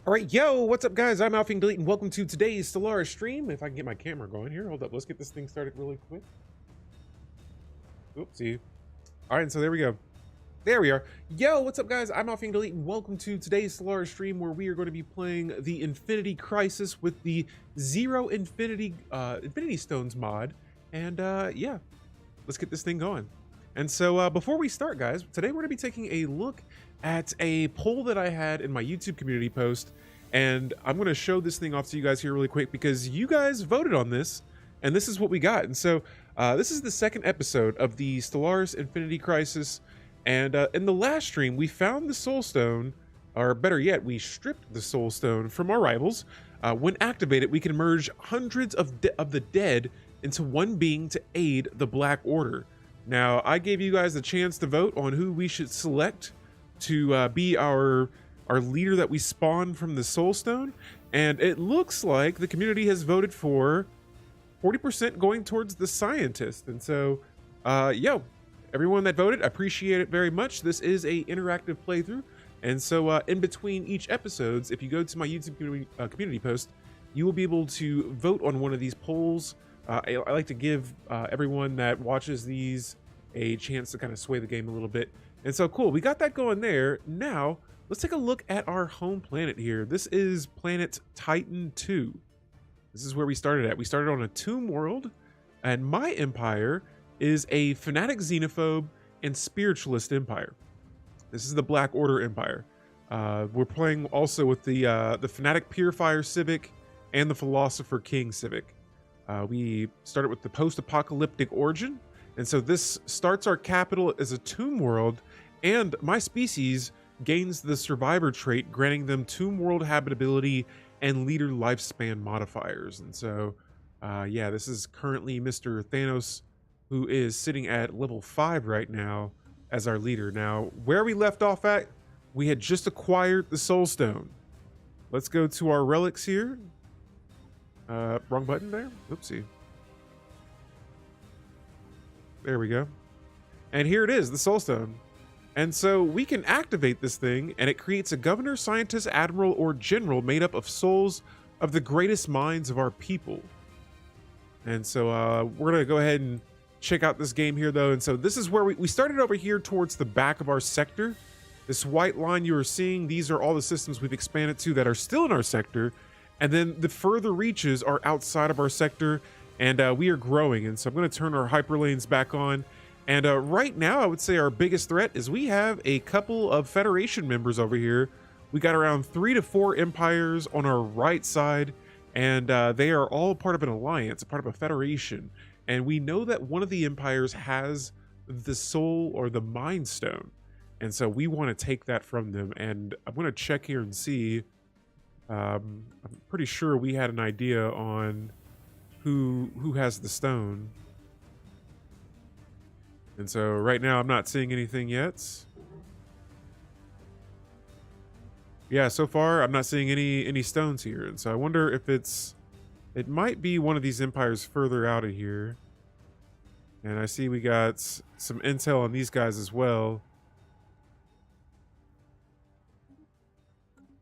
All right, yo, what's up, guys? I'm Alfing Delete, and welcome to today's Stellaris stream. If I can get my camera going here, hold up, let's get this thing started really quick. Oopsie. All right, and so there we go. There we are. Yo, what's up, guys? I'm Alfing Delete, and welcome to today's Stellaris stream, where we are going to be playing the Infinity Crisis with the Zero Infinity Stones mod. And yeah, let's get this thing going. And so before we start, guys, today we're going to be taking a look at a poll that I had in my YouTube community post, and I'm going to show this thing off to you guys here really quick because you guys voted on this, and this is what we got. And so this is the second episode of the Stellaris Infinity Crisis, and in the last stream we found the Soul Stone, or better yet, we stripped the Soul Stone from our rivals. When activated, we can merge hundreds of the dead into one being to aid the Black Order. Now, I gave you guys the chance to vote on who we should select to be our leader that we spawned from the Soul Stone, and it looks like the community has voted for 40% going towards the scientist. And so, yo, everyone that voted, I appreciate it very much. This is a interactive playthrough, and so in between each episodes, if you go to my YouTube community post, you will be able to vote on one of these polls. I like to give everyone that watches these a chance to kind of sway the game a little bit. And so cool, we got that going there. Now, let's take a look at our home planet here. This is planet Titan 2. This is where we started at. We started on a tomb world, and my empire is a fanatic xenophobe and spiritualist empire. This is the Black Order Empire. We're playing also with the fanatic purifier civic and the philosopher king civic. We started with the post-apocalyptic origin, and so this starts our capital as a tomb world, and my species gains the survivor trait, granting them tomb world habitability and leader lifespan modifiers. And so yeah, this is currently Mr. Thanos, who is sitting at level 5 right now as our leader. Now, where we left off at, we had just acquired the Soul Stone. Let's go to our relics here. Wrong button there. Oopsie. There we go. And here it is, the Soul Stone. And so we can activate this thing, and it creates a governor, scientist, admiral, or general made up of souls of the greatest minds of our people. And so we're going to go ahead and check out this game here, though. And so this is where we started over here towards the back of our sector. This white line you are seeing, these are all the systems we've expanded to that are still in our sector. And then the further reaches are outside of our sector, and we are growing. And so I'm going to turn our hyperlanes back on. And right now, I would say our biggest threat is we have a couple of Federation members over here. We got around 3 to 4 empires on our right side, and they are all part of an alliance, a part of a federation. And we know that one of the empires has the soul or the mind stone. And so we want to take that from them. And I'm going to check here and see. I'm pretty sure we had an idea on who has the stone. And so right now I'm not seeing anything yet. Yeah, so far I'm not seeing any stones here. And so I wonder if it might be one of these empires further out of here. And I see we got some intel on these guys as well.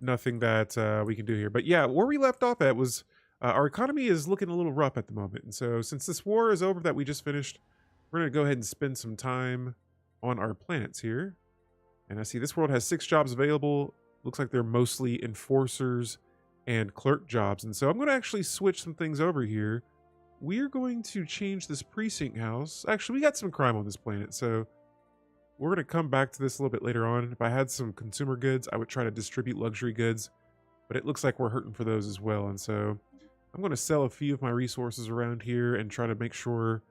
Nothing that we can do here. But yeah, where we left off at was our economy is looking a little rough at the moment. And so since this war is over that we just finished, we're going to go ahead and spend some time on our planets here. And I see this world has 6 jobs available. Looks like they're mostly enforcers and clerk jobs. And so I'm going to actually switch some things over here. We are going to change this precinct house. Actually, we got some crime on this planet, so we're going to come back to this a little bit later on. If I had some consumer goods, I would try to distribute luxury goods, but it looks like we're hurting for those as well. And so I'm going to sell a few of my resources around here and try to make sure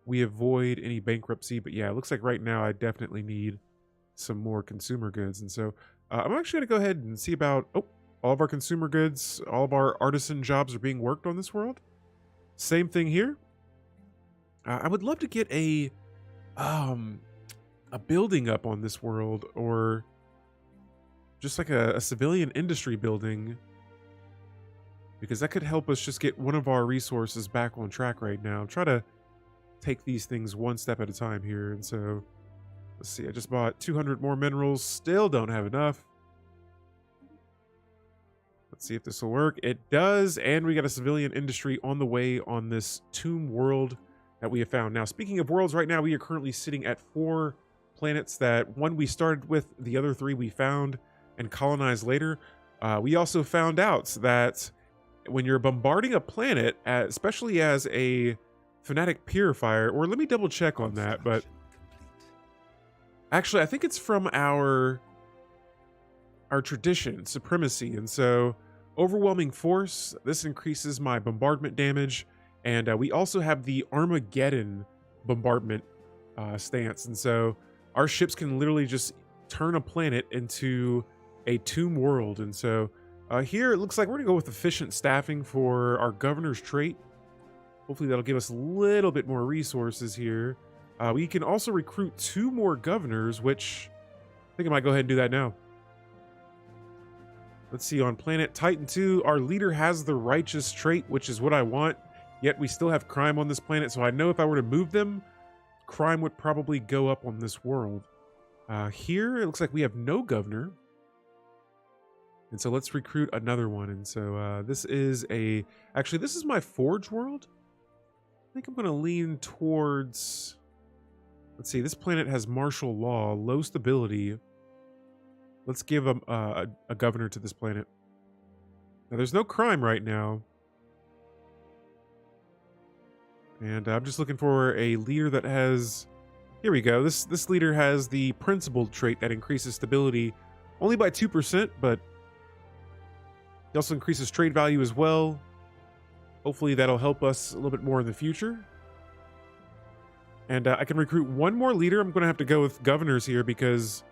we avoid any bankruptcy. But yeah, it looks like right now I definitely need some more consumer goods. And so I'm actually going to go ahead and see about, all of our consumer goods, all of our artisan jobs are being worked on this world. Same thing here. I would love to get a building up on this world, or just like a civilian industry building, because that could help us just get one of our resources back on track right now. Try to take these things one step at a time here. And so let's see, I just bought 200 more minerals, still don't have enough. Let's see if this will work. It does, and we got a civilian industry on the way on this tomb world that we have found. Now, speaking of worlds, right now we are currently sitting at 4 planets. That one we started with, the other 3 we found and colonized later. We also found out that when you're bombarding a planet, especially as a fanatic purifier, or let me double check on that, but actually I think it's from our tradition, supremacy. And so overwhelming force, this increases my bombardment damage. And we also have the Armageddon bombardment stance. And so our ships can literally just turn a planet into a tomb world. And so here it looks like we're gonna go with efficient staffing for our governor's trait. Hopefully that'll give us a little bit more resources here. We can also recruit 2 more governors, which I think I might go ahead and do that now. Let's see, on planet Titan 2, our leader has the righteous trait, which is what I want, yet we still have crime on this planet, so I know if I were to move them, crime would probably go up on this world. Here, it looks like we have no governor, and so let's recruit another one. And so this is actually, this is my forge world. I think I'm going to lean towards, let's see, this planet has martial law, low stability. Let's give a governor to this planet. Now, there's no crime right now. And I'm just looking for a leader that has... Here we go. This leader has the principled trait that increases stability only by 2%, but he also increases trade value as well. Hopefully that'll help us a little bit more in the future. And I can recruit 1 more leader. I'm going to have to go with governors here because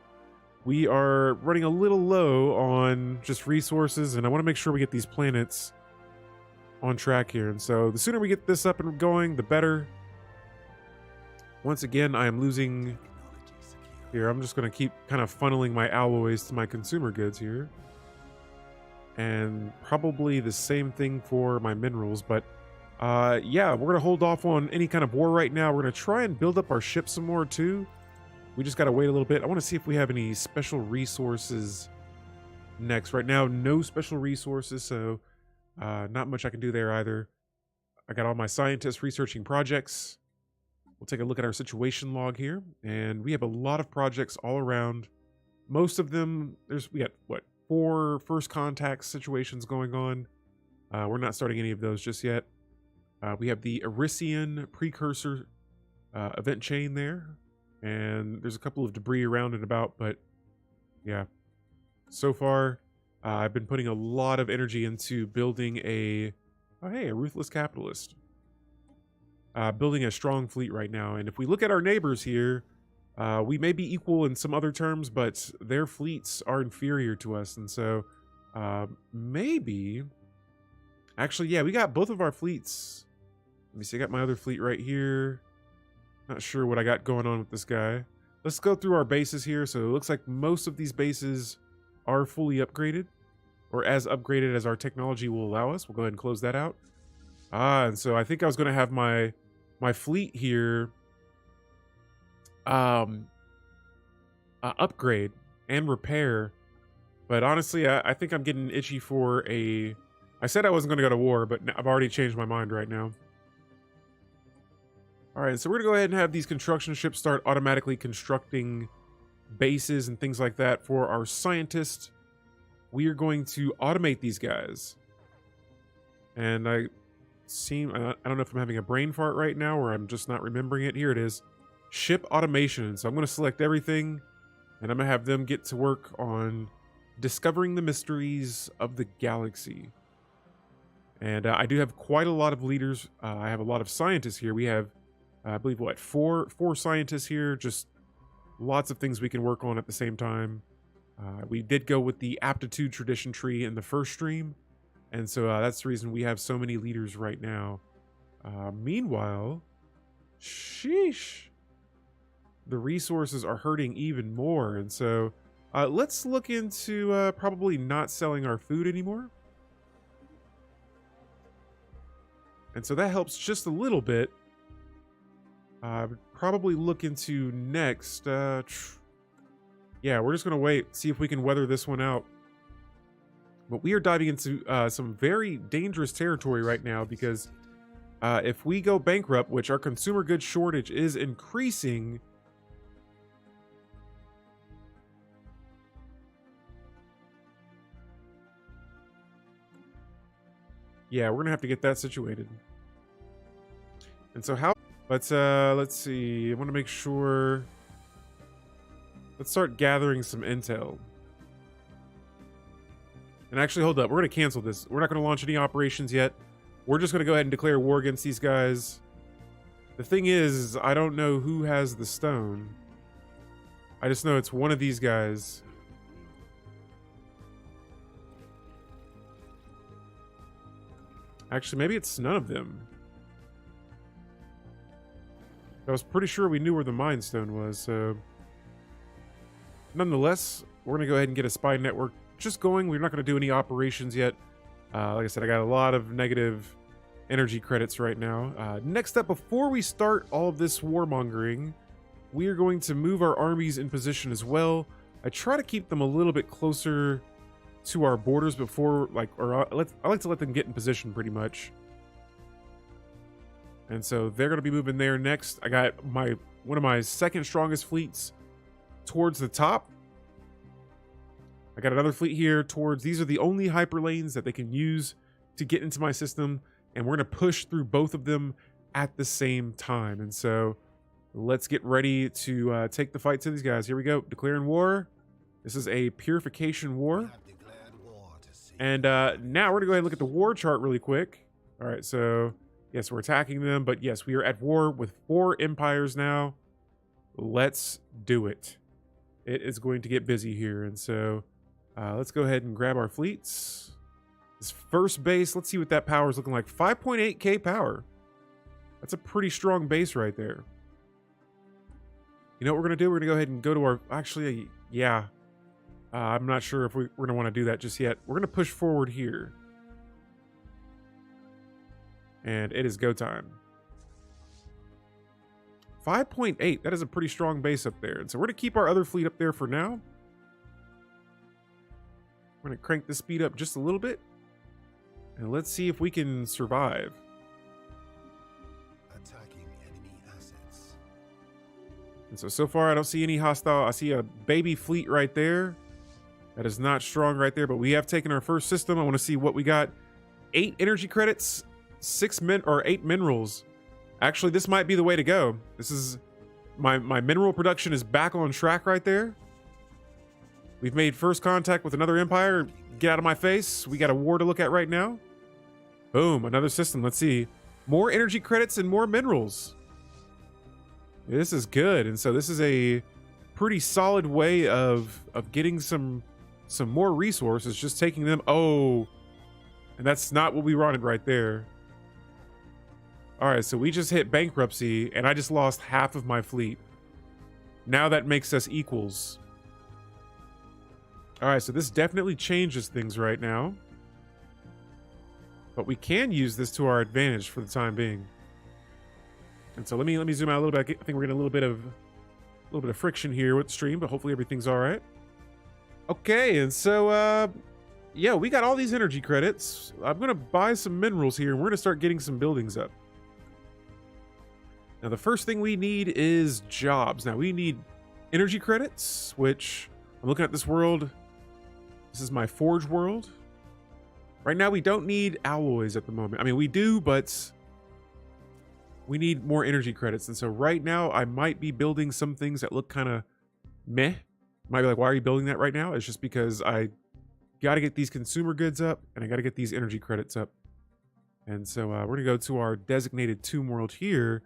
we are running a little low on just resources, and I want to make sure we get these planets on track here. And so the sooner we get this up and going, the better. Once again, I am losing here. I'm just going to keep kind of funneling my alloys to my consumer goods here. And probably the same thing for my minerals. But yeah, we're going to hold off on any kind of war right now. We're going to try and build up our ship some more too. We just got to wait a little bit. I want to see if we have any special resources next. Right now, no special resources, so not much I can do there either. I got all my scientists researching projects. We'll take a look at our situation log here, and we have a lot of projects all around. Most of them, we got, what, 4 first contact situations going on. We're not starting any of those just yet. We have the Arisian precursor event chain there. And there's a couple of debris around and about, but yeah. So far, I've been putting a lot of energy into building a ruthless capitalist. Building a strong fleet right now. And if we look at our neighbors here, we may be equal in some other terms, but their fleets are inferior to us. And so maybe, actually, yeah, we got both of our fleets. Let me see, I got my other fleet right here. Not sure what I got going on with this guy. Let's go through our bases here. So it looks like most of these bases are fully upgraded, or as upgraded as our technology will allow us. We'll go ahead and close that out. And so I think I was going to have my fleet here upgrade and repair, but honestly, I think I'm getting itchy for I said I wasn't going to go to war, but I've already changed my mind right now. All right, so we're gonna go ahead and have these construction ships start automatically constructing bases and things like that for our scientists. We are going to automate these guys. And I don't know if I'm having a brain fart right now or I'm just not remembering it. Here it is, ship automation. So I'm gonna select everything and I'm gonna have them get to work on discovering the mysteries of the galaxy. And I do have quite a lot of leaders. I have a lot of scientists here. We have I believe, what, four scientists here, just lots of things we can work on at the same time. We did go with the aptitude tradition tree in the first stream, and so that's the reason we have so many leaders right now. Meanwhile, sheesh, the resources are hurting even more, and so let's look into probably not selling our food anymore. And so that helps just a little bit. Probably look into next. Yeah, we're just gonna wait, see if we can weather this one out. But we are diving into some very dangerous territory right now because if we go bankrupt, which our consumer goods shortage is increasing, yeah, we're gonna have to get that situated. And so how, let's see, I want to make sure, let's start gathering some intel. And actually, hold up, we're gonna cancel this. We're not gonna launch any operations yet. We're just gonna go ahead and declare war against these guys. The thing is, I don't know who has the stone. I just know it's one of these guys. Actually, maybe it's none of them. I was pretty sure we knew where the Mind Stone was, so... Nonetheless, we're going to go ahead and get a spy network just going. We're not going to do any operations yet. Like I said, I got a lot of negative energy credits right now. Next up, before we start all of this warmongering, we are going to move our armies in position as well. I try to keep them a little bit closer to our borders before, like, or I like to let them get in position pretty much. And so they're going to be moving there next. I got one of my second strongest fleets towards the top. I got another fleet here towards, these are the only hyperlanes that they can use to get into my system. And we're going to push through both of them at the same time. And so let's get ready to take the fight to these guys. Here we go. Declaring war. This is a purification war. And now we're going to go ahead and look at the war chart really quick. All right, so yes, we're attacking them. But yes, we are at war with 4 empires now. Let's do it. It is going to get busy here. And so let's go ahead and grab our fleets. This first base, let's see what that power is looking like. 5.8k power. That's a pretty strong base right there. You know what we're going to do? We're going to go ahead and go to our... Actually, yeah. I'm not sure if we're going to want to do that just yet. We're going to push forward here. And it is go time. 5.8. That is a pretty strong base up there. And so we're going to keep our other fleet up there for now. We're going to crank the speed up just a little bit. And let's see if we can survive. Attacking enemy assets. And so far I don't see any hostile. I see a baby fleet right there. That is not strong right there, but we have taken our first system. I want to see what we got. 8 energy credits, 8 minerals. Actually, this might be the way to go. This is my mineral production is back on track right there. We've made first contact with another empire. Get out of my face. We got a war to look at right now. Boom, another system. Let's see. More energy credits and more minerals. This is good. And so this is a pretty solid way of getting some more resources, just taking them. Oh, and that's not what we wanted right there. All right, so we just hit bankruptcy and I just lost half of my fleet. Now that makes us equals. All right, so this definitely changes things right now. But we can use this to our advantage for the time being. And so let me zoom out a little bit. I think we're getting a little bit of friction here with the stream, but hopefully everything's all right. Okay, and so yeah, we got all these energy credits. I'm gonna buy some minerals here and we're gonna start getting some buildings up. Now the first thing we need is jobs. Now we need energy credits, which I'm looking at this world. This is my forge world. Right now we don't need alloys at the moment. I mean, we do, but we need more energy credits. And so right now I might be building some things that look kind of meh. Might be like, why are you building that right now? It's just because I got to get these consumer goods up and I got to get these energy credits up. And so we're going to go to our designated tomb world here.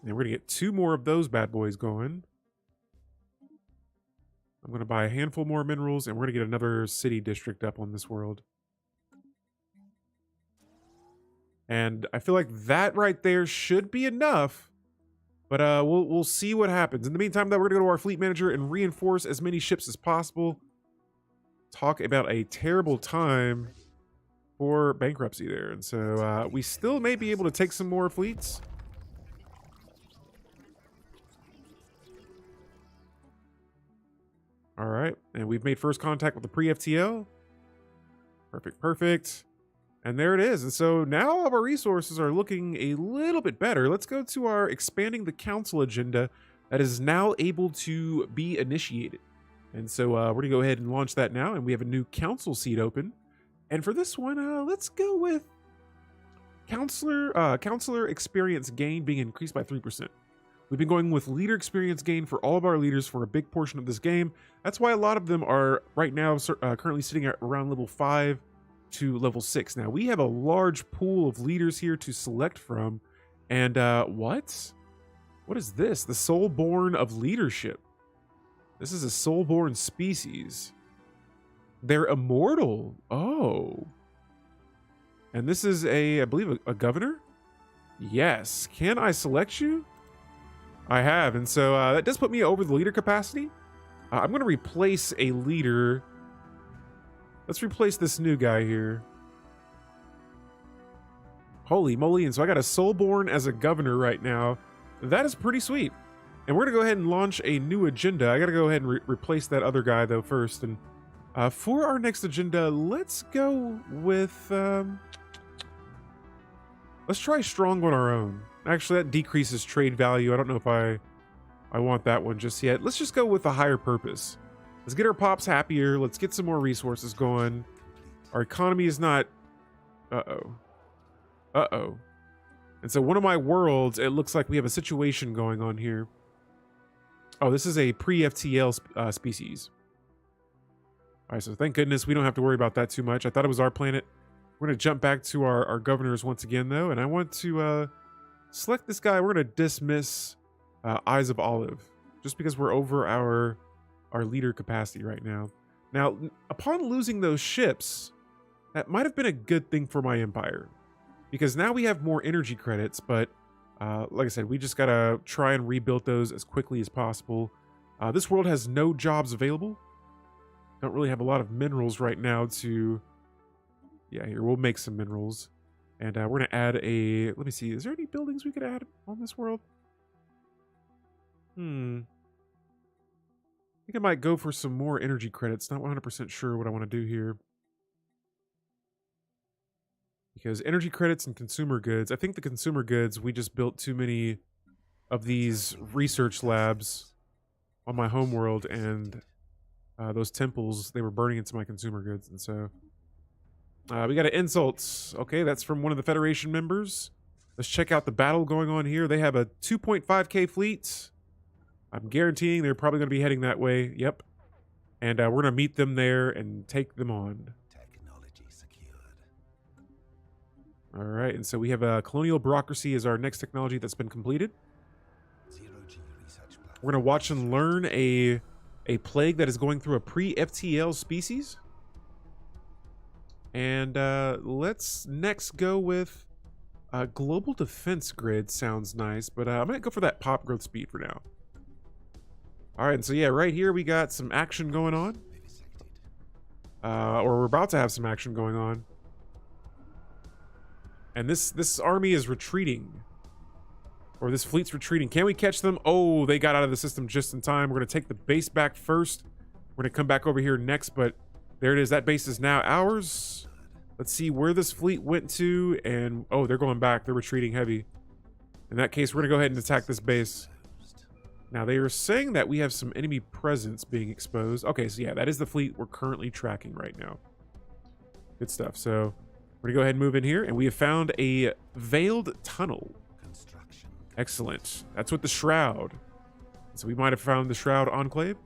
And we're going to get 2 more of those bad boys going. I'm going to buy a handful more minerals and we're going to get another city district up on this world. And I feel like that right there should be enough. But we'll see what happens. In the meantime, though, we're going to go to our fleet manager and reinforce as many ships as possible. Talk about a terrible time for bankruptcy there. And so we still may be able to take some more fleets. All right, and we've made first contact with the pre-FTL. Perfect, perfect. And there it is. And so now all of our resources are looking a little bit better. Let's go to our expanding the council agenda that is now able to be initiated. And so we're going to go ahead and launch that now. And we have a new council seat open. And for this one, let's go with counselor experience gain being increased by 3%. We've been going with leader experience gain for all of our leaders for a big portion of this game. That's why a lot of them are right now currently sitting at around level 5 to level 6. Now we have a large pool of leaders here to select from. And what is this? The soulborn of leadership. This is a soulborn species. They're immortal. Oh. And this is I believe a governor. Yes. Can I select you? I have. And so that does put me over the leader capacity. I'm going to replace a leader. Let's replace this new guy here. Holy moly. And so I got a soulborn as a governor right now. That is pretty sweet. And we're going to go ahead and launch a new agenda. I got to go ahead and replace that other guy though first. And for our next agenda, let's go with... let's try strong on our own. Actually, that decreases trade value. I don't know if I want that one just yet. Let's just go with a higher purpose. Let's get our pops happier. Let's get some more resources going. Our economy is not... Uh-oh. Uh-oh. And so one of my worlds, it looks like we have a situation going on here. Oh, this is a pre-FTL species. All right, so thank goodness we don't have to worry about that too much. I thought it was our planet. We're going to jump back to our governors once again, though. And I want to select this guy. We're going to dismiss Eyes of Olive. Just because we're over our leader capacity right now. Now, upon losing those ships, that might have been a good thing for my empire. Because now we have more energy credits, but like I said, we just got to try and rebuild those as quickly as possible. This world has no jobs available. Don't really have a lot of minerals right now to... Yeah, here, we'll make some minerals. And we're going to add a... Let me see, is there any buildings we could add on this world? I think I might go for some more energy credits. Not 100% sure what I want to do here. Because energy credits and consumer goods... I think the consumer goods, we just built too many of these research labs on my homeworld, and those temples, they were burning into my consumer goods, and so... we got an insults. Okay, that's from one of the Federation members. Let's check out the battle going on here. They have a 2.5k fleet. I'm guaranteeing they're probably going to be heading that way. Yep. And we're going to meet them there and take them on. Technology secured. All right, and so we have a colonial bureaucracy as our next technology that's been completed. Zero-G research platform. We're going to watch and learn a plague that is going through a pre-FTL species. And let's next go with global defense grid. Sounds nice, but I'm going to go for that pop growth speed for now. All right, and so yeah, right here we got some action going on. Or we're about to have some action going on. And this army is retreating. Or this fleet's retreating. Can we catch them? Oh, they got out of the system just in time. We're going to take the base back first. We're going to come back over here next, but there it is. That base is now ours. Let's see where this fleet went to. And, oh, they're going back. They're retreating heavy. In that case, we're going to go ahead and attack this base. Now, they are saying that we have some enemy presence being exposed. Okay, so yeah, that is the fleet we're currently tracking right now. Good stuff. So, we're going to go ahead and move in here. And we have found a veiled tunnel. Construction. Excellent. That's with the Shroud. So, we might have found the Shroud Enclave.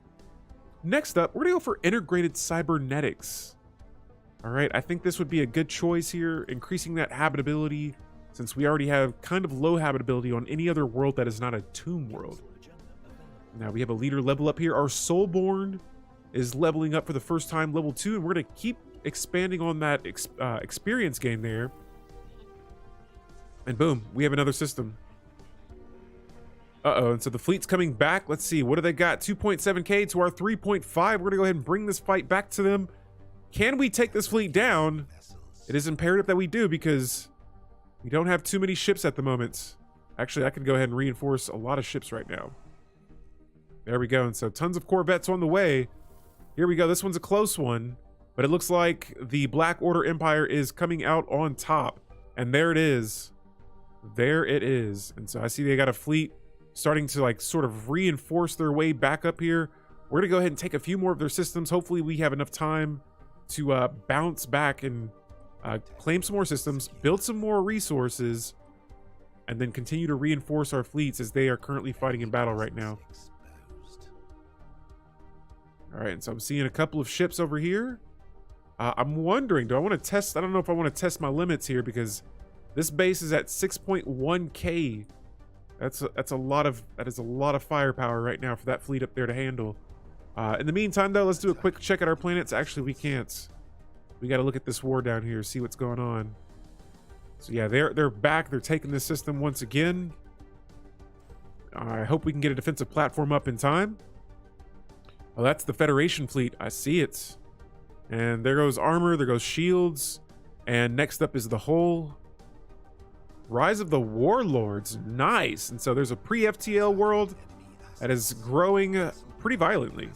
Next up, we're going to go for integrated cybernetics. All right, I think this would be a good choice here, increasing that habitability, since we already have kind of low habitability on any other world that is not a tomb world. Now we have a leader level up here. Our Soulborn is leveling up for the first time, level 2, and we're going to keep expanding on that experience gain there. And boom, we have another system. Uh-oh, and so the fleet's coming back. Let's see, what do they got? 2.7k to our 3.5. We're going to go ahead and bring this fight back to them. Can we take this fleet down? It is imperative that we do, because we don't have too many ships at the moment. Actually, I could go ahead and reinforce a lot of ships right now. There we go. And so tons of corvettes on the way. Here we go. This one's a close one, but it looks like the Black Order Empire is coming out on top. And there it is. There it is. And so I see they got a fleet starting to like sort of reinforce their way back up here. We're gonna go ahead and take a few more of their systems. Hopefully we have enough time to bounce back and claim some more systems, build some more resources, and then continue to reinforce our fleets as they are currently fighting in battle right now. All right, and so I'm seeing a couple of ships over here. I'm wondering, do I want to test? I don't know if I want to test my limits here because this base is at 6.1K. That is a lot of firepower right now for that fleet up there to handle. In the meantime, though, let's do a quick check at our planets. Actually, we can't. We got to look at this war down here, see what's going on. So yeah, they're back. They're taking this system once again. I hope we can get a defensive platform up in time. Oh, that's the Federation fleet. I see it. And there goes armor, there goes shields. And next up is the whole Rise of the Warlords. Nice. And so there's a pre-FTL world that is growing pretty violently.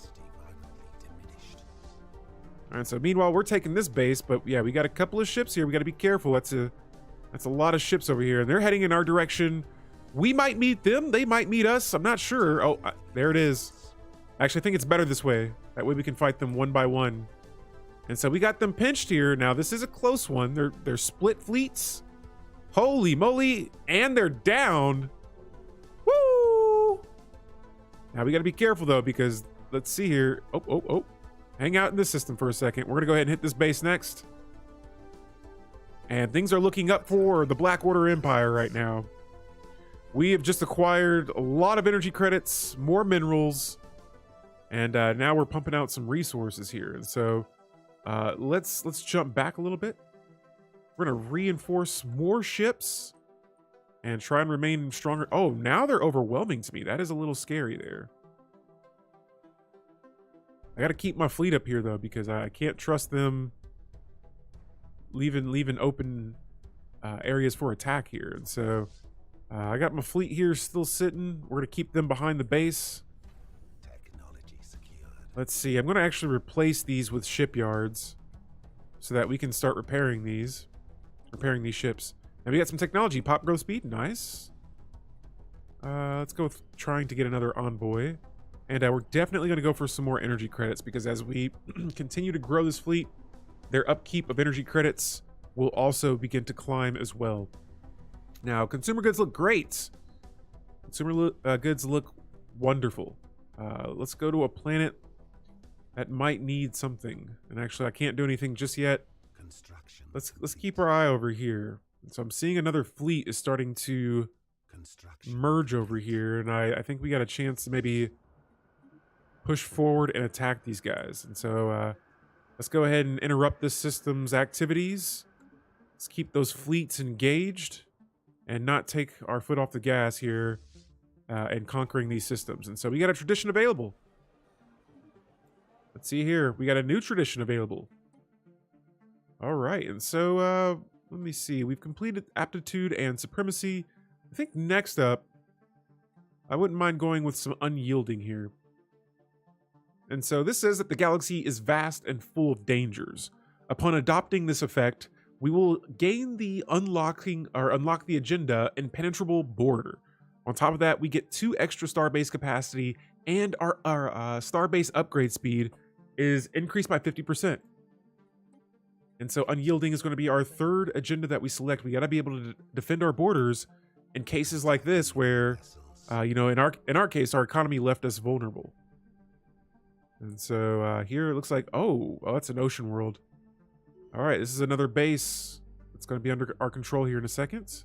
All right, so meanwhile, we're taking this base, but yeah, we got a couple of ships here. We got to be careful. That's a lot of ships over here, and they're heading in our direction. We might meet them. They might meet us. I'm not sure. Oh, there it is. Actually, I think it's better this way. That way we can fight them one by one. And so we got them pinched here. Now, this is a close one. They're split fleets. Holy moly. And they're down. Woo! Now, we got to be careful, though, because let's see here. Oh. Hang out in this system for a second. We're going to go ahead and hit this base next. And things are looking up for the Black Order Empire right now. We have just acquired a lot of energy credits, more minerals, and now we're pumping out some resources here. And so let's jump back a little bit. We're going to reinforce more ships and try and remain stronger. Oh, now they're overwhelming to me. That is a little scary there. I got to keep my fleet up here, though, because I can't trust them leaving open areas for attack here. And so I got my fleet here still sitting. We're going to keep them behind the base. Technology secured. Let's see. I'm going to actually replace these with shipyards so that we can start repairing these ships. And we got some technology. Pop growth speed. Nice. Let's go with trying to get another envoy. And we're definitely going to go for some more energy credits because as we continue to grow this fleet, their upkeep of energy credits will also begin to climb as well. Now, consumer goods look great. Consumer goods look wonderful. Let's go to a planet that might need something. And actually, I can't do anything just yet. Construction. Let's keep our eye over here. And so I'm seeing another fleet is starting to merge over here, and I think we got a chance to maybe push forward and attack these guys. And so let's go ahead and interrupt this system's activities. Let's keep those fleets engaged and not take our foot off the gas here in conquering these systems. And so we got a tradition available. Let's see here. We got a new tradition available. All right. And so let me see. We've completed aptitude and supremacy. I think next up, I wouldn't mind going with some unyielding here. And so this says that the galaxy is vast and full of dangers. Upon adopting this effect, we will gain the unlock the agenda impenetrable border. On top of that, we get 2 extra starbase capacity, and our starbase upgrade speed is increased by 50%. And so unyielding is going to be our 3rd agenda that we select. We got to be able to defend our borders in cases like this where, in our case, our economy left us vulnerable. And so here it looks like, oh, that's an ocean world. All right, this is another base. It's going to be under our control here in a second.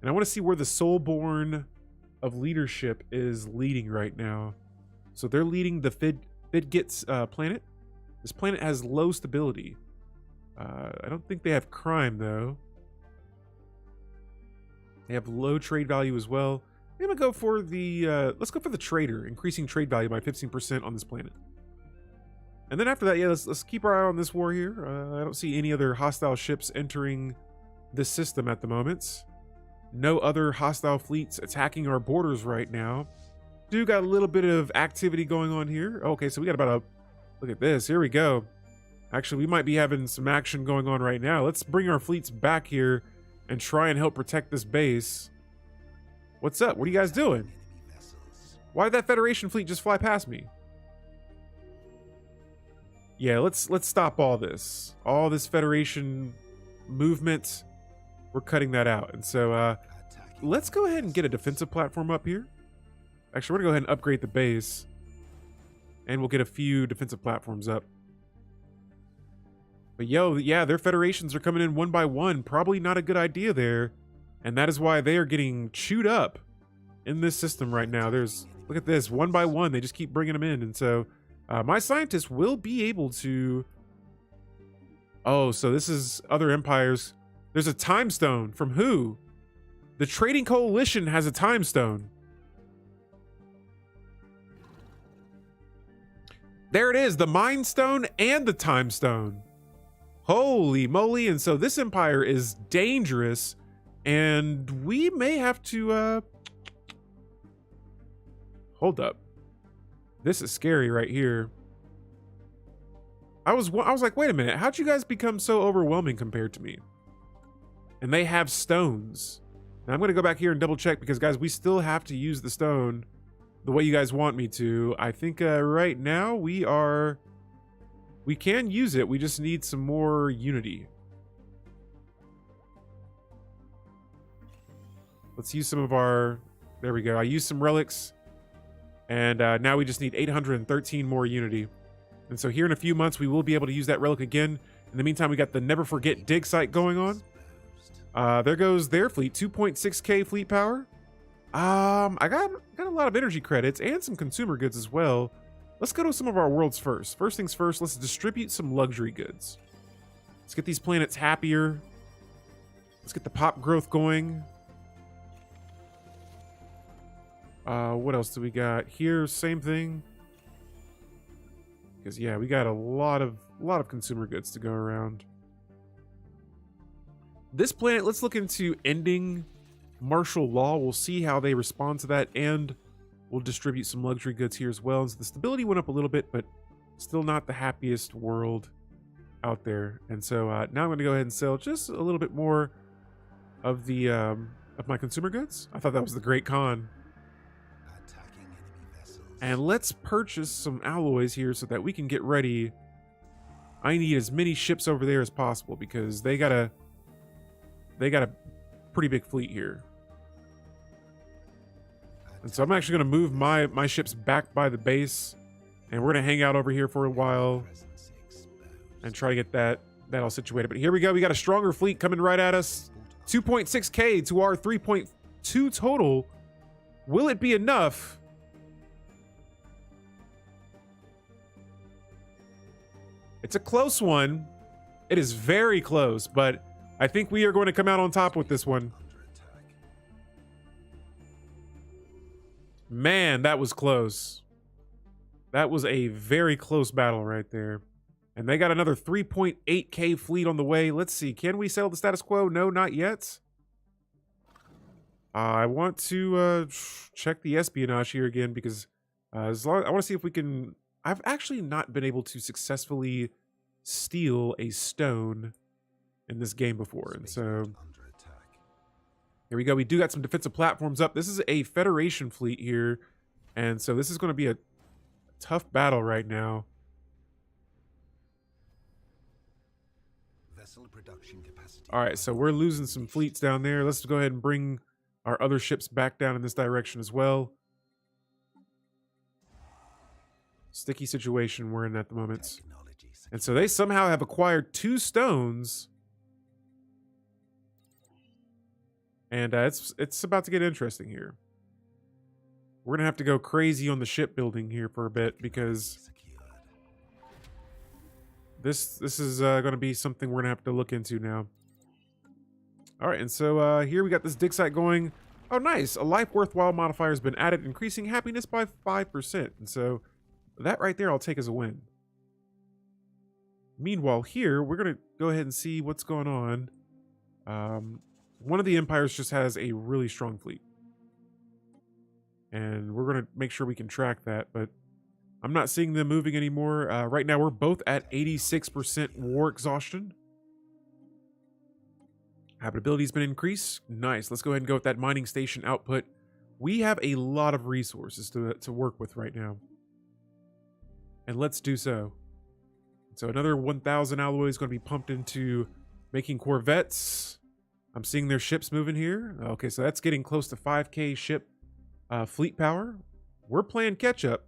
And I want to see where the Soulborn of Leadership is leading right now. So they're leading the Fidgits planet. This planet has low stability. I don't think they have crime, though. They have low trade value as well. I'm gonna go for the let's go for the trader, increasing trade value by 15% on this planet. And then after that, yeah, let's keep our eye on this war here. I don't see any other hostile ships entering this system at the moment. No other hostile fleets attacking our borders right now. do got a little bit of activity going on here. Okay, so we got about a look at this. Here we go. Actually, we might be having some action going on right now. Let's bring our fleets back here and try and help protect this base. What's up? What are you guys doing? Why did that Federation fleet just fly past me? Yeah, let's stop all this. All this Federation movement. We're cutting that out. And so let's go ahead and get a defensive platform up here. Actually, we're gonna go ahead and upgrade the base. And we'll get a few defensive platforms up. But yo, yeah, their federations are coming in one by one. Probably not a good idea there. And that is why they are getting chewed up in this system right now. Look at this, one by one, they just keep bringing them in. And so my scientists will be able to... Oh, so this is other empires. There's a time stone from who? The Trading Coalition has a time stone. There it is, the Mind Stone and the Time Stone. Holy moly. And so this empire is dangerous, and we may have to hold up. This is scary right here. I was like, wait a minute, how'd you guys become so overwhelming compared to me? And they have stones. Now I'm gonna go back here and double check, because guys, we still have to use the stone the way you guys want me to. I think right now we can use it. We just need some more unity. Let's use some of our, there we go. I used some relics, and now we just need 813 more unity. And so here in a few months, we will be able to use that relic again. In the meantime, we got the Never Forget dig site going on. There goes their fleet, 2.6k fleet power. I got a lot of energy credits and some consumer goods as well. Let's go to some of our worlds first. First things first, let's distribute some luxury goods. Let's get these planets happier. Let's get the pop growth going. What else do we got here? Same thing. Because yeah, we got a lot of consumer goods to go around. This planet, let's look into ending martial law. We'll see how they respond to that, and we'll distribute some luxury goods here as well. And so the stability went up a little bit, but still not the happiest world out there. And so now I'm going to go ahead and sell just a little bit more of the of my consumer goods. I thought that was the Great Khan. And let's purchase some alloys here so that we can get ready. I need as many ships over there as possible, because they got a pretty big fleet here. And so I'm actually going to move my ships back by the base, and we're going to hang out over here for a while and try to get that all situated. But here we go. We got a stronger fleet coming right at us. 2.6k to our 3.2 total. Will it be enough? It's a close one. It is very close, but I think we are going to come out on top with this one. Man, that was close. That was a very close battle right there. And they got another 3.8k fleet on the way. Let's see. Can we settle the status quo? No, not yet. I want to check the espionage here again, because I want to see if we can... I've actually not been able to successfully steal a stone in this game before. And so here we go. We do got some defensive platforms up. This is a Federation fleet here. And so this is going to be a tough battle right now. Vessel production capacity. All right, so we're losing some fleets down there. Let's go ahead and bring our other ships back down in this direction as well. Sticky situation we're in at the moment. And so they somehow have acquired 2 stones. And it's about to get interesting here. We're gonna have to go crazy on the shipbuilding here for a bit, because this is gonna be something we're gonna have to look into now. All right, and so here we got this dig site going. Oh, nice! A life worthwhile modifier has been added, increasing happiness by 5%. And so that right there, I'll take as a win. Meanwhile, here we're gonna go ahead and see what's going on. One of the empires just has a really strong fleet. and we're going to make sure we can track that, but I'm not seeing them moving anymore. Right now, we're both at 86% war exhaustion. Habitability's been increased. Nice. Let's go ahead and go with that mining station output. We have a lot of resources to work with right now. And let's do so. So another 1,000 alloy is going to be pumped into making corvettes. I'm seeing their ships moving here. Okay, so that's getting close to 5K ship fleet power. We're playing catch up.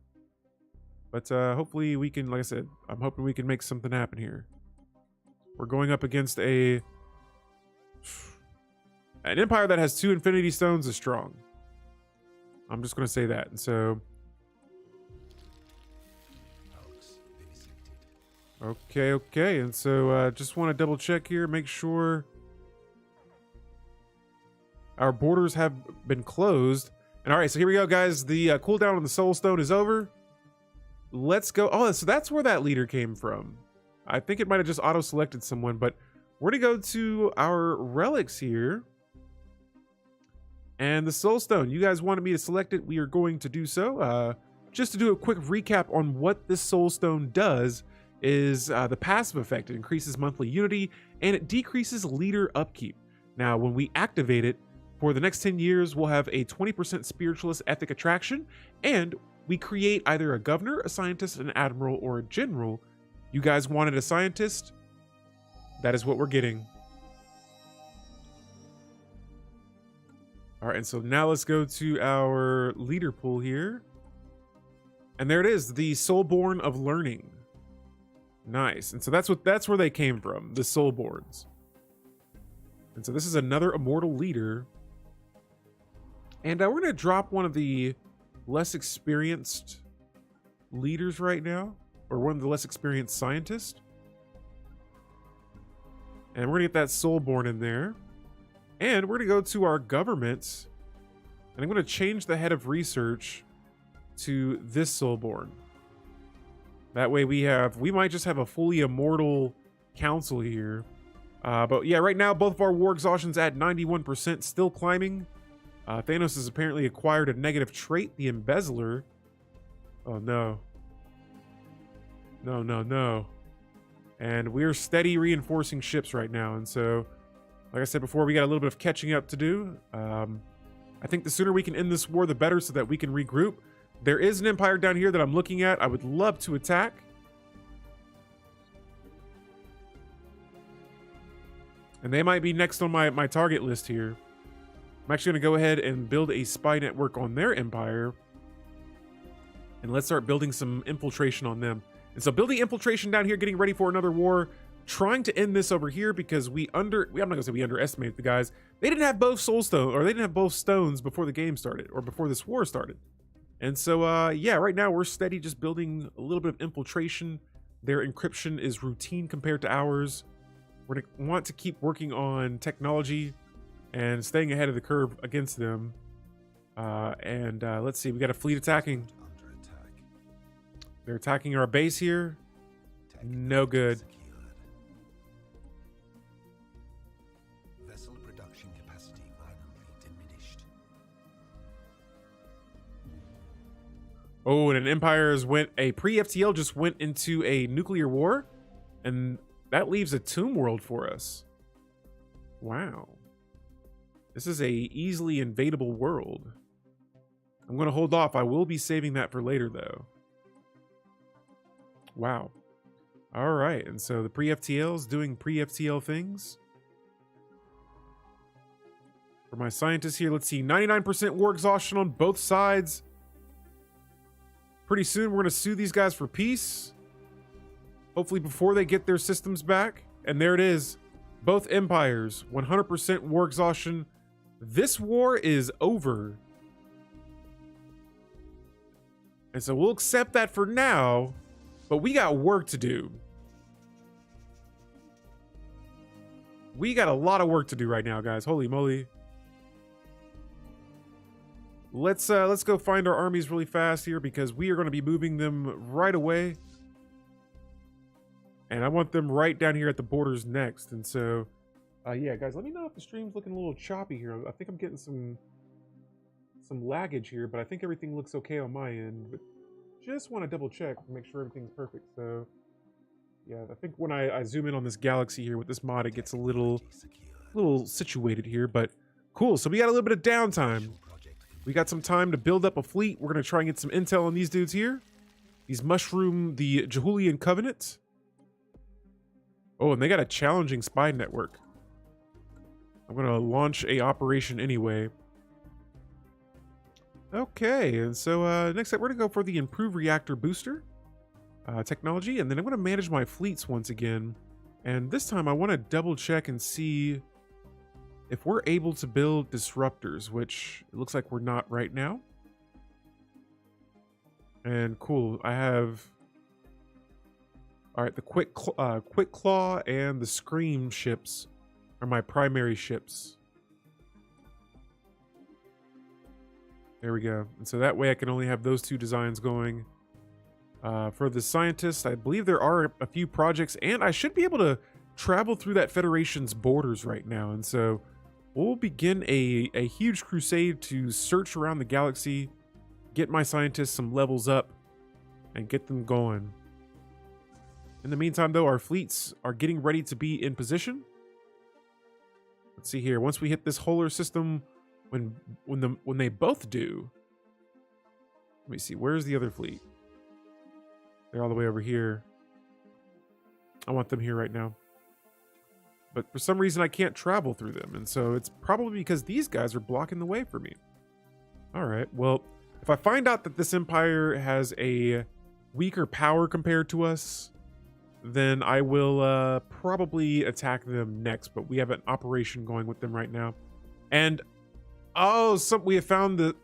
But hopefully we can, like I said, I'm hoping we can make something happen here. We're going up against an empire that has 2 infinity stones is strong. I'm just going to say that. And so... Okay. And so just want to double check here, make sure our borders have been closed. And all right, so here we go, guys. The cooldown on the soul stone is over. Let's go. Oh, so that's where that leader came from. I think it might have just auto-selected someone, but we're going to go to our relics here. And the soul stone, you guys wanted me to select it. We are going to do so. Just to do a quick recap on what this soul stone does is the passive effect. It increases monthly unity and it decreases leader upkeep. Now, when we activate it, for the next 10 years, we'll have a 20% spiritualist ethic attraction, and we create either a governor, a scientist, an admiral, or a general. You guys wanted a scientist? That is what we're getting. All right, and so now let's go to our leader pool here. And there it is, the Soulborn of Learning. Nice. And so that's where they came from, the Soulborns. And so this is another immortal leader. And we're going to drop one of the less experienced leaders right now, or one of the less experienced scientists. And we're going to get that Soulborn in there. And we're going to go to our government. And I'm going to change the head of research to this Soulborn. That way we might just have a fully immortal council here. But yeah, right now both of our war exhaustion's at 91%, still climbing. Thanos has apparently acquired a negative trait, the embezzler. Oh no. No. And we're steady reinforcing ships right now. And so, like I said before, we got a little bit of catching up to do. I think the sooner we can end this war, the better, so that we can regroup. There is an empire down here that I'm looking at. I would love to attack. And they might be next on my target list here. I'm actually going to go ahead and build a spy network on their empire. And let's start building some infiltration on them. And so building infiltration down here, getting ready for another war. Trying to end this over here because I'm not going to say we underestimated the guys. They didn't have both soul stone, or they didn't have both stones before the game started, or before this war started. And so, yeah, right now we're steady just building a little bit of infiltration. Their encryption is routine compared to ours. We're going to want to keep working on technology and staying ahead of the curve against them. Let's see, we got a fleet attacking. Under attack. They're attacking our base here. No good. Secured. Vessel production capacity violently diminished. Oh, and an Empire's a pre-FTL just went into a nuclear war, and that leaves a tomb world for us. Wow. This is a easily invadable world. I'm going to hold off. I will be saving that for later, though. Wow. All right, and so the pre-FTL's doing pre-FTL things. For my scientists here, let's see, 99% war exhaustion on both sides. Pretty soon, we're going to sue these guys for peace. Hopefully before they get their systems back. And there it is. Both empires, 100% war exhaustion. This war is over. And so we'll accept that for now, but we got work to do. We got a lot of work to do right now, guys. Holy moly. Let's go find our armies really fast here, because we are going to be moving them right away. And I want them right down here at the borders next. And so, yeah, guys, let me know if the stream's looking a little choppy here. I think I'm getting some some laggage here, but I think everything looks okay on my end. But just want to double check to make sure everything's perfect. So yeah, I think when I zoom in on this galaxy here with this mod, it gets a little situated here, but cool. So we got a little bit of downtime. We got some time to build up a fleet. We're going to try and get some intel on these dudes here. These mushroom the Jehulian Covenant. Oh, and they got a challenging spy network. I'm going to launch a operation anyway. Okay, and so next up, we're going to go for the improved reactor booster technology, and then I'm going to manage my fleets once again. And this time I want to double check and see if we're able to build disruptors, which it looks like we're not right now. And cool, I have... All right, the Quick Claw and the Scream ships are my primary ships. There we go. And so that way I can only have those two designs going. For the scientists, I believe there are a few projects, and I should be able to travel through that Federation's borders right now. And so we'll begin a huge crusade to search around the galaxy, get my scientists some levels up, and get them going. In the meantime, though, our fleets are getting ready to be in position. Let's see here. Once we hit this Holar system, when they both do, let me see. Where's the other fleet? They're all the way over here. I want them here right now. But for some reason, I can't travel through them. And so it's probably because these guys are blocking the way for me. All right. Well, if I find out that this empire has a weaker power compared to us, then I will probably attack them next. But we have an operation going with them right now. And, oh, we have found the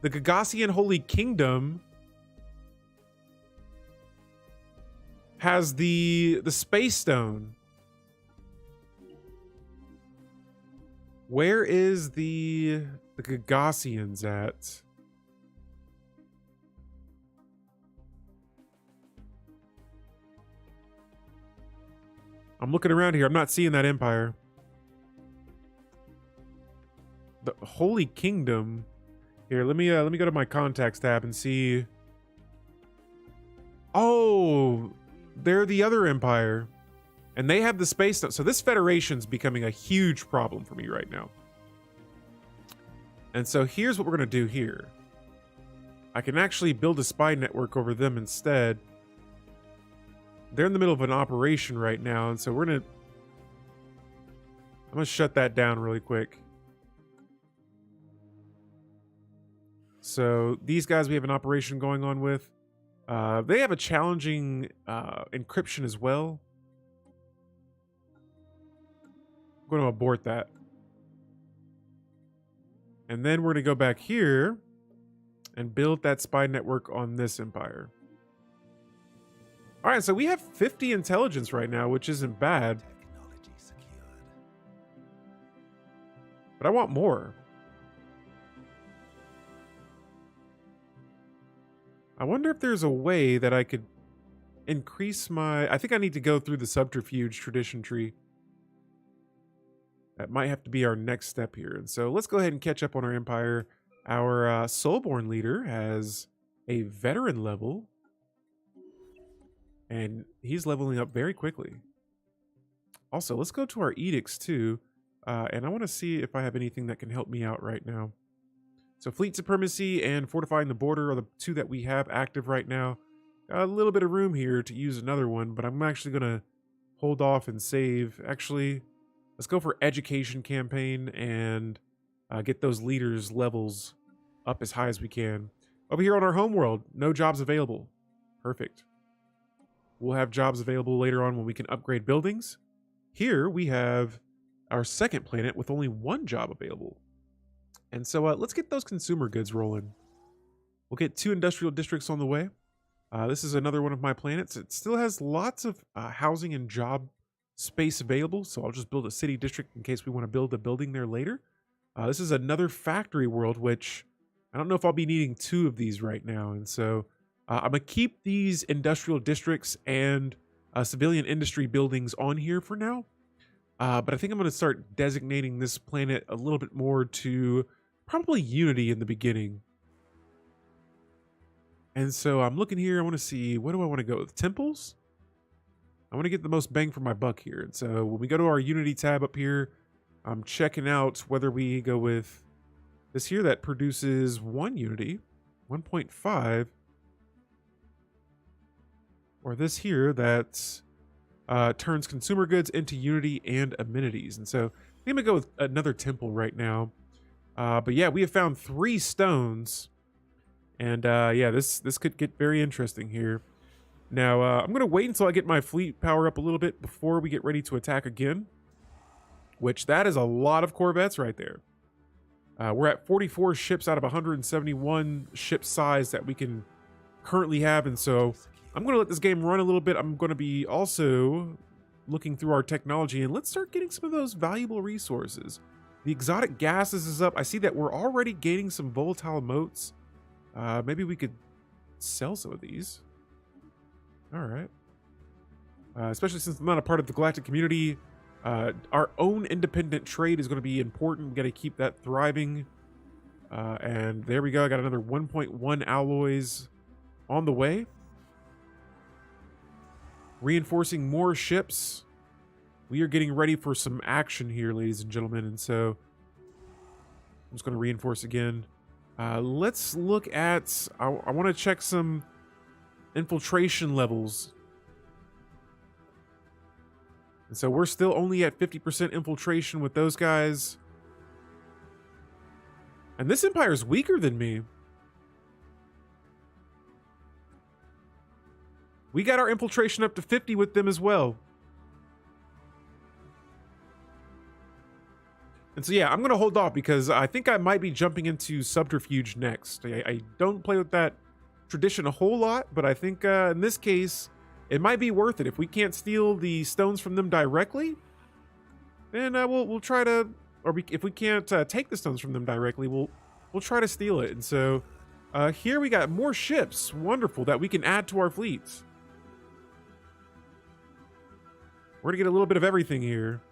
Gagassian Holy Kingdom has the Space Stone. Where is the Gagassians at? I'm looking around here. I'm not seeing that empire. The Holy Kingdom. Here, let me go to my contacts tab and see. Oh, they're the other empire. And they have the space stuff. So this Federation's becoming a huge problem for me right now. And so here's what we're going to do here. I can actually build a spy network over them instead. They're in the middle of an operation right now. And so I'm going to shut that down really quick. So these guys we have an operation going on with. They have a challenging encryption as well. I'm going to abort that. And then we're going to go back here and build that spy network on this empire. All right, so we have 50 intelligence right now, which isn't bad. But I want more. I wonder if there's a way that I could increase my... I think I need to go through the subterfuge tradition tree. That might have to be our next step here. And so let's go ahead and catch up on our empire. Our Soulborn leader has a veteran level. And he's leveling up very quickly. Also, let's go to our edicts too. And I want to see if I have anything that can help me out right now. So fleet supremacy and fortifying the border are the two that we have active right now. Got a little bit of room here to use another one, but I'm actually going to hold off and save. Actually, let's go for education campaign and get those leaders' levels up as high as we can. Over here on our home world, no jobs available. Perfect. We'll have jobs available later on when we can upgrade buildings. Here we have our second planet with only one job available. And so let's get those consumer goods rolling. We'll get 2 industrial districts on the way. This is another one of my planets. It still has lots of housing and job space available, so I'll just build a city district in case we want to build a building there later. This is another factory world, which I don't know if I'll be needing 2 of these right now. And so I'm going to keep these industrial districts and civilian industry buildings on here for now. But I think I'm going to start designating this planet a little bit more to probably Unity in the beginning. And so I'm looking here. I want to see, what do I want to go with? Temples? I want to get the most bang for my buck here. And so when we go to our Unity tab up here, I'm checking out whether we go with this here that produces 1 Unity, 1.5, or this here that turns consumer goods into Unity and amenities. And so I'm going to go with another temple right now. But yeah, we have found 3 stones. And yeah, this could get very interesting here. Now, I'm going to wait until I get my fleet power up a little bit before we get ready to attack again. Which, that is a lot of corvettes right there. We're at 44 ships out of 171 ship size that we can currently have. And so I'm going to let this game run a little bit. I'm going to be also looking through our technology. And let's start getting some of those valuable resources. The exotic gases is up. I see that we're already gaining some volatile motes. Maybe we could sell some of these. All right. Especially since I'm not a part of the galactic community, our own independent trade is going to be important. We got to keep that thriving. And there we go. I got another 1.1 alloys on the way. Reinforcing more ships. We are getting ready for some action here, ladies and gentlemen. And so I'm just going to reinforce again. Let's look at, I want to check some infiltration levels. And so we're still only at 50% infiltration with those guys. And this empire is weaker than me. We got our infiltration up to 50 with them as well. And so yeah, I'm going to hold off because I think I might be jumping into subterfuge next. I don't play with that tradition a whole lot, but I think in this case, it might be worth it. If we can't steal the stones from them directly, then we'll try to, or if we can't take the stones from them directly, we'll try to steal it. And so here we got more ships, wonderful, that we can add to our fleets. We're gonna get a little bit of everything here.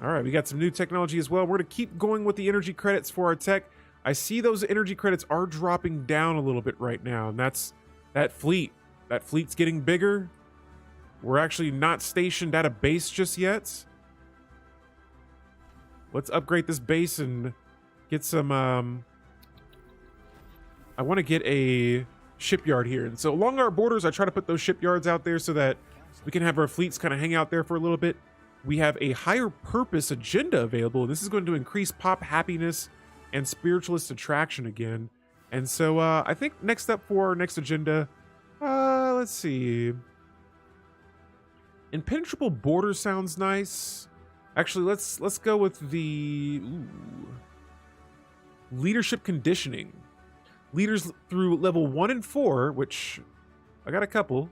All right, we got some new technology as well. We're going to keep going with the energy credits for our tech. I see those energy credits are dropping down a little bit right now, and that's that fleet. That fleet's getting bigger. We're actually not stationed at a base just yet. Let's upgrade this base and get some... I want to get a shipyard here. And so along our borders, I try to put those shipyards out there so that we can have our fleets kind of hang out there for a little bit. We have a higher purpose agenda available. This is going to increase pop happiness and spiritualist attraction again. And so I think next up for our next agenda, let's see. Impenetrable border sounds nice. Actually, let's go with the leadership conditioning. Leaders through level 1 and 4, which I got a couple.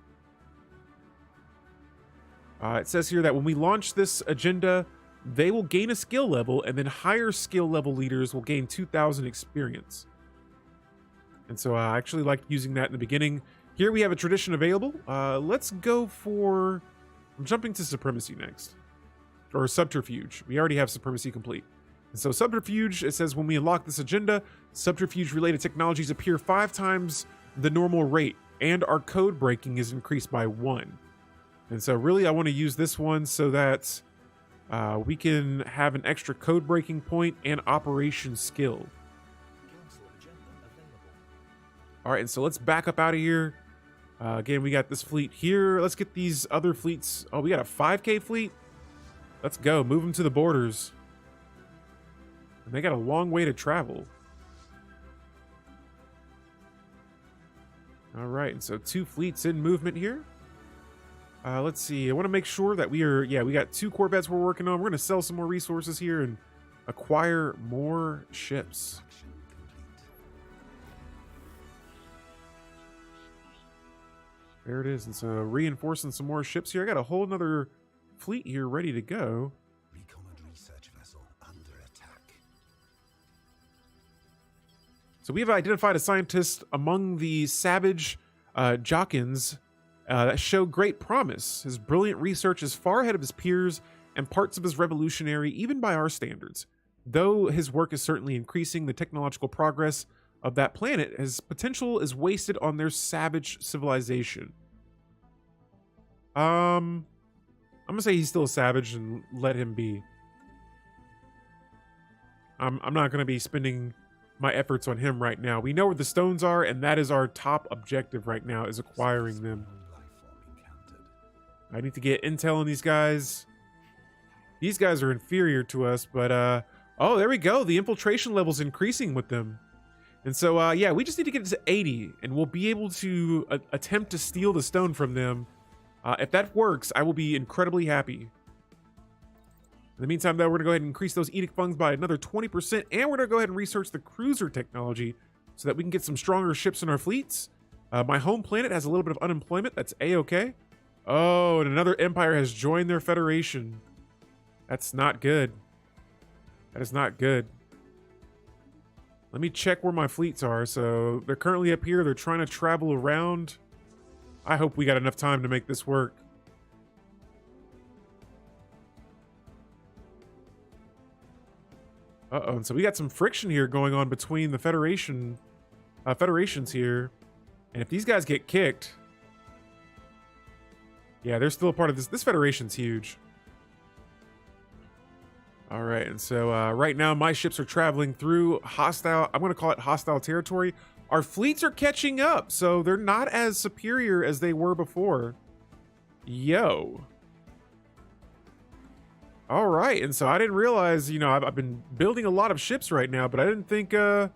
It says here that when we launch this agenda, they will gain a skill level, and then higher skill level leaders will gain 2,000 experience. And so I actually liked using that in the beginning. Here we have a tradition available. Let's go for... I'm jumping to supremacy next. Or subterfuge. We already have supremacy complete. And so subterfuge, it says when we unlock this agenda, subterfuge-related technologies appear 5 times the normal rate, and our code breaking is increased by 1. And so really I want to use this one so that we can have an extra code breaking point and operation skill. All right, and so let's back up out of here. Again, we got this fleet here. Let's get these other fleets. Oh, we got a 5K fleet? Let's go. Move them to the borders. And they got a long way to travel. All right, and so 2 fleets in movement here. Let's see. I want to make sure that we are... Yeah, we got 2 corvettes we're working on. We're going to sell some more resources here and acquire more ships. There it is. And so reinforcing some more ships here. I got a whole nother fleet here ready to go. Recon and research vessel under attack. So we have identified a scientist among the savage Jockins that show great promise. His brilliant research is far ahead of his peers, and parts of his revolutionary, even by our standards. Though his work is certainly increasing, the technological progress of that planet, his potential is wasted on their savage civilization. I'm gonna say he's still a savage and let him be. I'm not gonna be spending my efforts on him right now. We know where the stones are, and that is our top objective right now, is acquiring them. I need to get intel on these guys. These guys are inferior to us, but oh, there we go. The infiltration level's increasing with them. And so yeah, we just need to get it to 80, and we'll be able to attempt to steal the stone from them. If that works, I will be incredibly happy. In the meantime, though, we're going to go ahead and increase those edict funds by another 20%, and we're going to go ahead and research the cruiser technology so that we can get some stronger ships in our fleets. My home planet has a little bit of unemployment. That's A-okay. Oh, and another empire has joined their federation. That's not good. That is not good. Let me check where my fleets are. So they're currently up here. They're trying to travel around. I hope we got enough time to make this work. Uh-oh, and so we got some friction here going on between the federations here. And if these guys get kicked, yeah, they're still a part of this. This federation's huge. All right, and so right now my ships are traveling through hostile, I'm going to call it hostile territory. Our fleets are catching up, so they're not as superior as they were before. Yo. All right, and so I didn't realize, you know, I've been building a lot of ships right now, but I didn't think I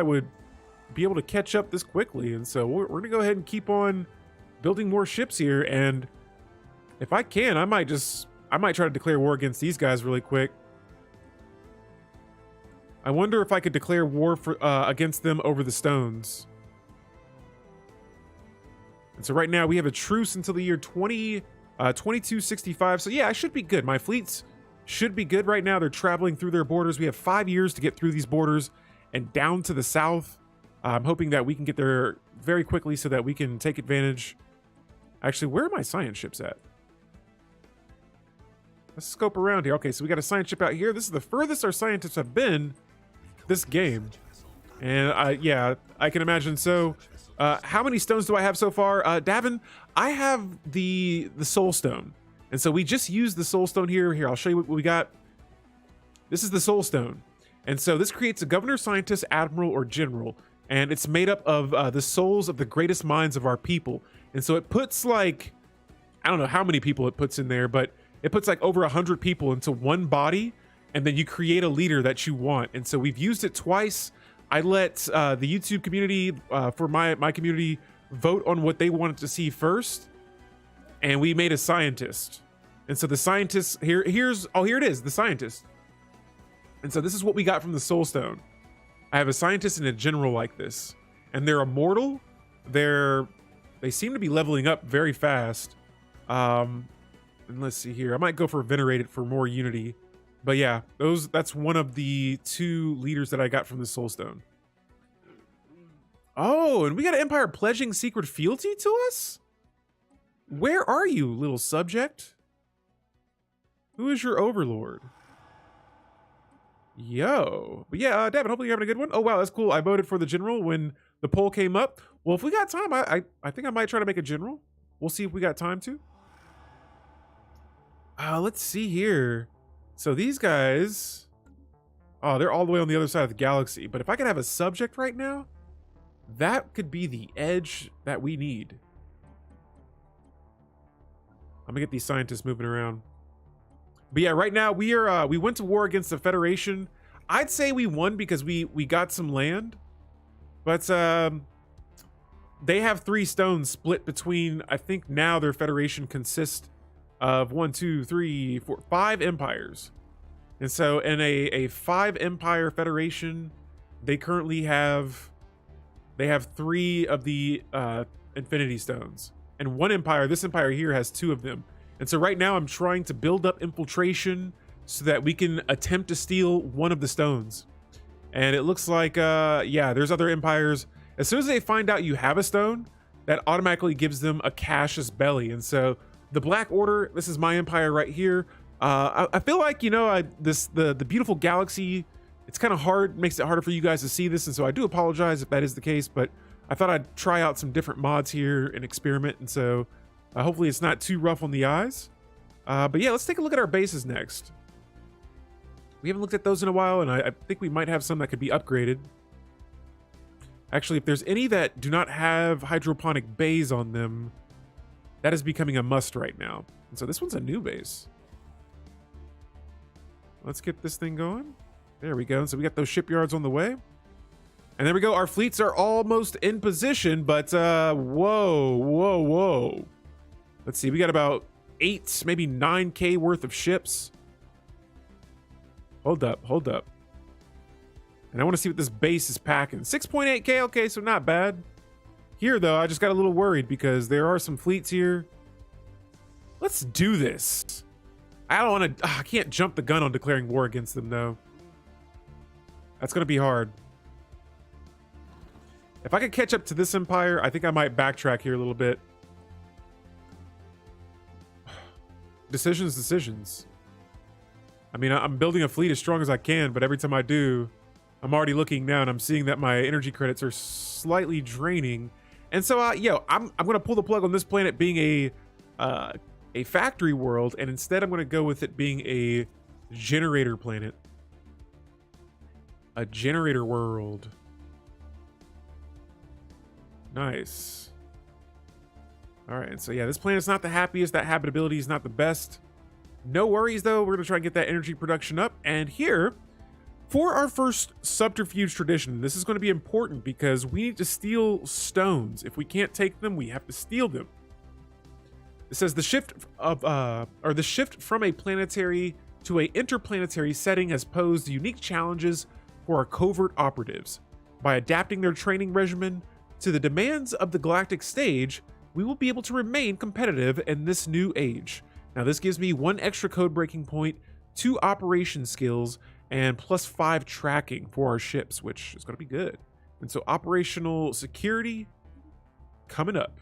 would be able to catch up this quickly. And so we're gonna go ahead and keep on building more ships here. And if I can, I might try to declare war against these guys really quick. I wonder if I could declare war for against them over the stones. And so right now we have a truce until the year 2265. So yeah, I should be good. My fleets should be good right now. They're traveling through their borders. We have 5 years to get through these borders and down to the south. I'm hoping that we can get there very quickly so that we can take advantage. Actually, where are my science ships at? Let's scope around here. Okay, so we got a science ship out here. This is the furthest our scientists have been this game. And yeah, I can imagine. So how many stones do I have so far? Davin, I have the soul stone. And so we just used the soul stone here. Here, I'll show you what we got. This is the soul stone. And so this creates a governor, scientist, admiral, or general. And it's made up of the souls of the greatest minds of our people. And so it puts like, I don't know how many people it puts in there, but it puts like over 100 people into one body. And then you create a leader that you want. And so we've used it twice. I let the YouTube community, for my community, vote on what they wanted to see first. And we made a scientist. And so the scientist, here it is, the scientist. And so this is what we got from the soul stone. I have a scientist and a general like this. And they're immortal. They seem to be leveling up very fast. And let's see here. I might go for venerated for more unity. But yeah, that's one of the 2 leaders that I got from the soul stone. Oh, and we got an empire pledging secret fealty to us? Where are you, little subject? Who is your overlord? Yo. But yeah, Devin, hopefully you're having a good one. Oh, wow, that's cool. I voted for the general when the poll came up. Well, if we got time, I think I might try to make a general. We'll see if we got time to. Let's see here. So these guys, oh, they're all the way on the other side of the galaxy. But if I could have a subject right now, that could be the edge that we need. I'm gonna get these scientists moving around. But yeah, right now we went to war against the Federation. I'd say we won because we got some land, but they have 3 stones split between. I think now their Federation consists of 1, 2, 3, 4, 5 empires. And so in a 5 empire federation, they currently have 3 of the infinity stones. And one empire, this empire here, has 2 of them. And so right now I'm trying to build up infiltration so that we can attempt to steal one of the stones. And it looks like yeah, there's other empires. As soon as they find out you have a stone, that automatically gives them a casus belli. And so the Black Order. This is my empire right here. I feel like, you know, the beautiful galaxy, it's kind of hard, makes it harder for you guys to see this, and so I do apologize if that is the case, but I thought I'd try out some different mods here and experiment, and so hopefully it's not too rough on the eyes. But yeah, let's take a look at our bases next. We haven't looked at those in a while, and I think we might have some that could be upgraded. Actually, if there's any that do not have hydroponic bays on them, that is becoming a must right now. And so this one's a new base. Let's get this thing going. There we go. So we got those shipyards on the way. And there we go. Our fleets are almost in position, but whoa. Let's see. We got about 8, maybe 9K worth of ships. Hold up. And I want to see what this base is packing. 6.8K. Okay, so not bad. Here, though, I just got a little worried because there are some fleets here. Let's do this. I don't want to... I can't jump the gun on declaring war against them, though. That's going to be hard. If I could catch up to this empire, I think I might backtrack here a little bit. Decisions. I mean, I'm building a fleet as strong as I can, but every time I do, I'm already looking now and I'm seeing that my energy credits are slightly draining. And so, I'm going to pull the plug on this planet being a factory world, and instead I'm going to go with it being a generator planet. A generator world. Nice. All right, and so yeah, this planet's not the happiest. That habitability is not the best. No worries, though. We're going to try and get that energy production up. And here, for our first subterfuge tradition, this is going to be important because we need to steal stones. If we can't take them, we have to steal them. It says the shift from a planetary to a interplanetary setting has posed unique challenges for our covert operatives. By adapting their training regimen to the demands of the galactic stage, we will be able to remain competitive in this new age. Now, this gives me 1 extra code breaking point, 2 operation skills, and +5 tracking for our ships, which is going to be good. And so operational security coming up.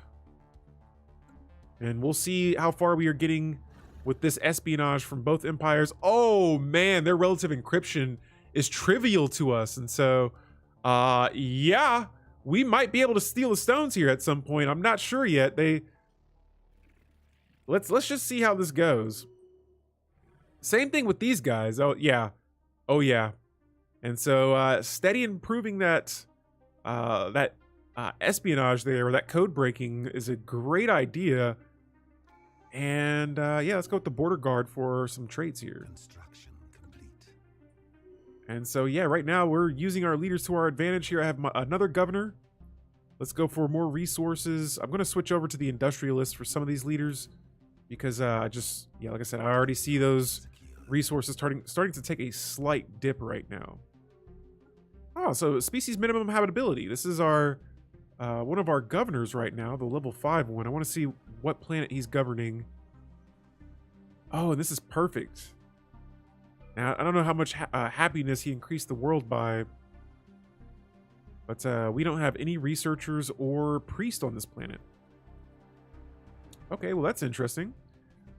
And we'll see how far we are getting with this espionage from both empires. Oh man, their relative encryption is trivial to us. And so, yeah, we might be able to steal the stones here at some point. I'm not sure yet. Let's just see how this goes. Same thing with these guys. Oh yeah. And so steady improving that espionage there, or that code breaking, is a great idea. And yeah, let's go with the border guard for some traits here. Construction complete. And so yeah, right now we're using our leaders to our advantage here. I have another governor. Let's go for more resources. I'm going to switch over to the industrialist for some of these leaders because like I said, I already see those resources starting to take a slight dip right now. Oh, so species minimum habitability. This is our one of our governors right now, the level 5 one. I want to see what planet he's governing. Oh, and this is perfect. Now, I don't know how much happiness he increased the world by, but we don't have any researchers or priest on this planet. Okay, well, that's interesting.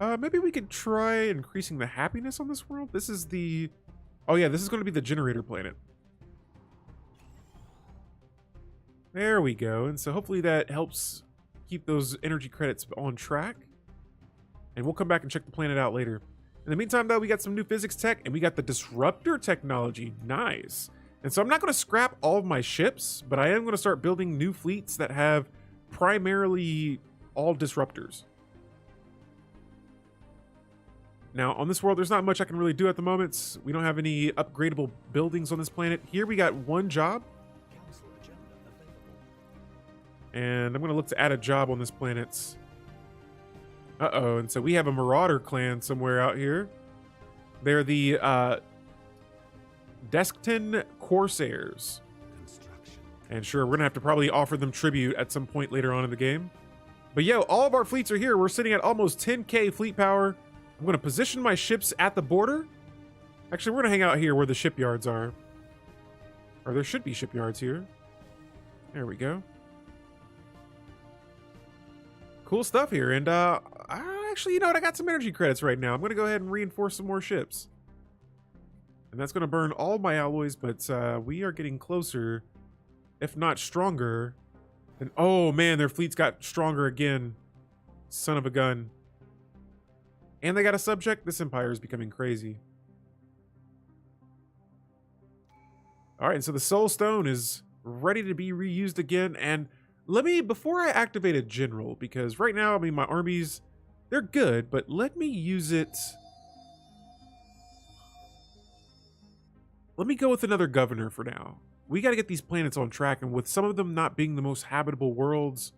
Maybe we could try increasing the happiness on this world. This is the... Oh yeah, this is going to be the generator planet. There we go. And so hopefully that helps keep those energy credits on track. And we'll come back and check the planet out later. In the meantime, though, we got some new physics tech, and we got the disruptor technology. Nice. And so I'm not going to scrap all of my ships, but I am going to start building new fleets that have primarily all disruptors. Now, on this world, there's not much I can really do at the moment. We don't have any upgradable buildings on this planet. Here we got 1 job. And I'm going to look to add a job on this planet. Uh-oh, and so we have a Marauder clan somewhere out here. They're the Deskton Corsairs. And sure, we're going to have to probably offer them tribute at some point later on in the game. But yo, all of our fleets are here. We're sitting at almost 10K fleet power. I'm going to position my ships at the border. Actually, we're going to hang out here where the shipyards are. Or there should be shipyards here. There we go. Cool stuff here. And I Actually, you know what? I got some energy credits right now. I'm going to go ahead and reinforce some more ships. And that's going to burn all my alloys, but we are getting closer, if not stronger. And oh man, their fleet's got stronger again. Son of a gun. And they got a subject. This empire is becoming crazy. All right, so the Soul Stone is ready to be reused again. And let me, before I activate a general, because right now, I mean, my armies, they're good, but let me use it. Let me go with another governor for now. We got to get these planets on track, and with some of them not being the most habitable worlds,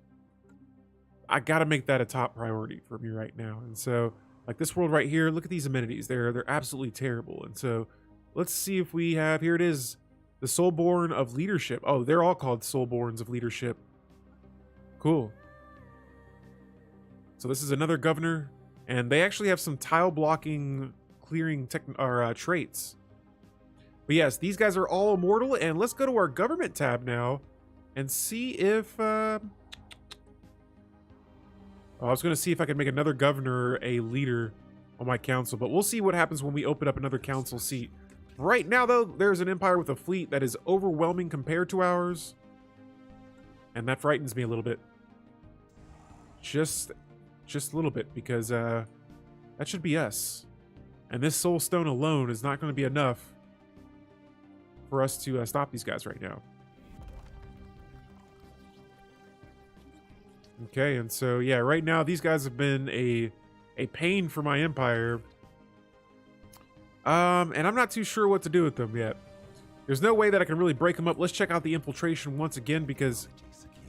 I got to make that a top priority for me right now. And so, like this world right here, look at these amenities. They're absolutely terrible. And so, let's see if we have, here it is, the Soulborn of Leadership. Oh, they're all called Soulborns of Leadership. Cool. So this is another governor, and they actually have some tile blocking, clearing traits. But yes, these guys are all immortal, and let's go to our government tab now and see if... I was going to see if I could make another governor a leader on my council, but we'll see what happens when we open up another council seat. Right now, though, there's an empire with a fleet that is overwhelming compared to ours, and that frightens me a little bit. Just a little bit, because that should be us. And this Soul Stone alone is not going to be enough for us to stop these guys right now. Okay, and so yeah, right now these guys have been a pain for my empire. And I'm not too sure what to do with them yet. There's no way that I can really break them up. Let's check out the infiltration once again, because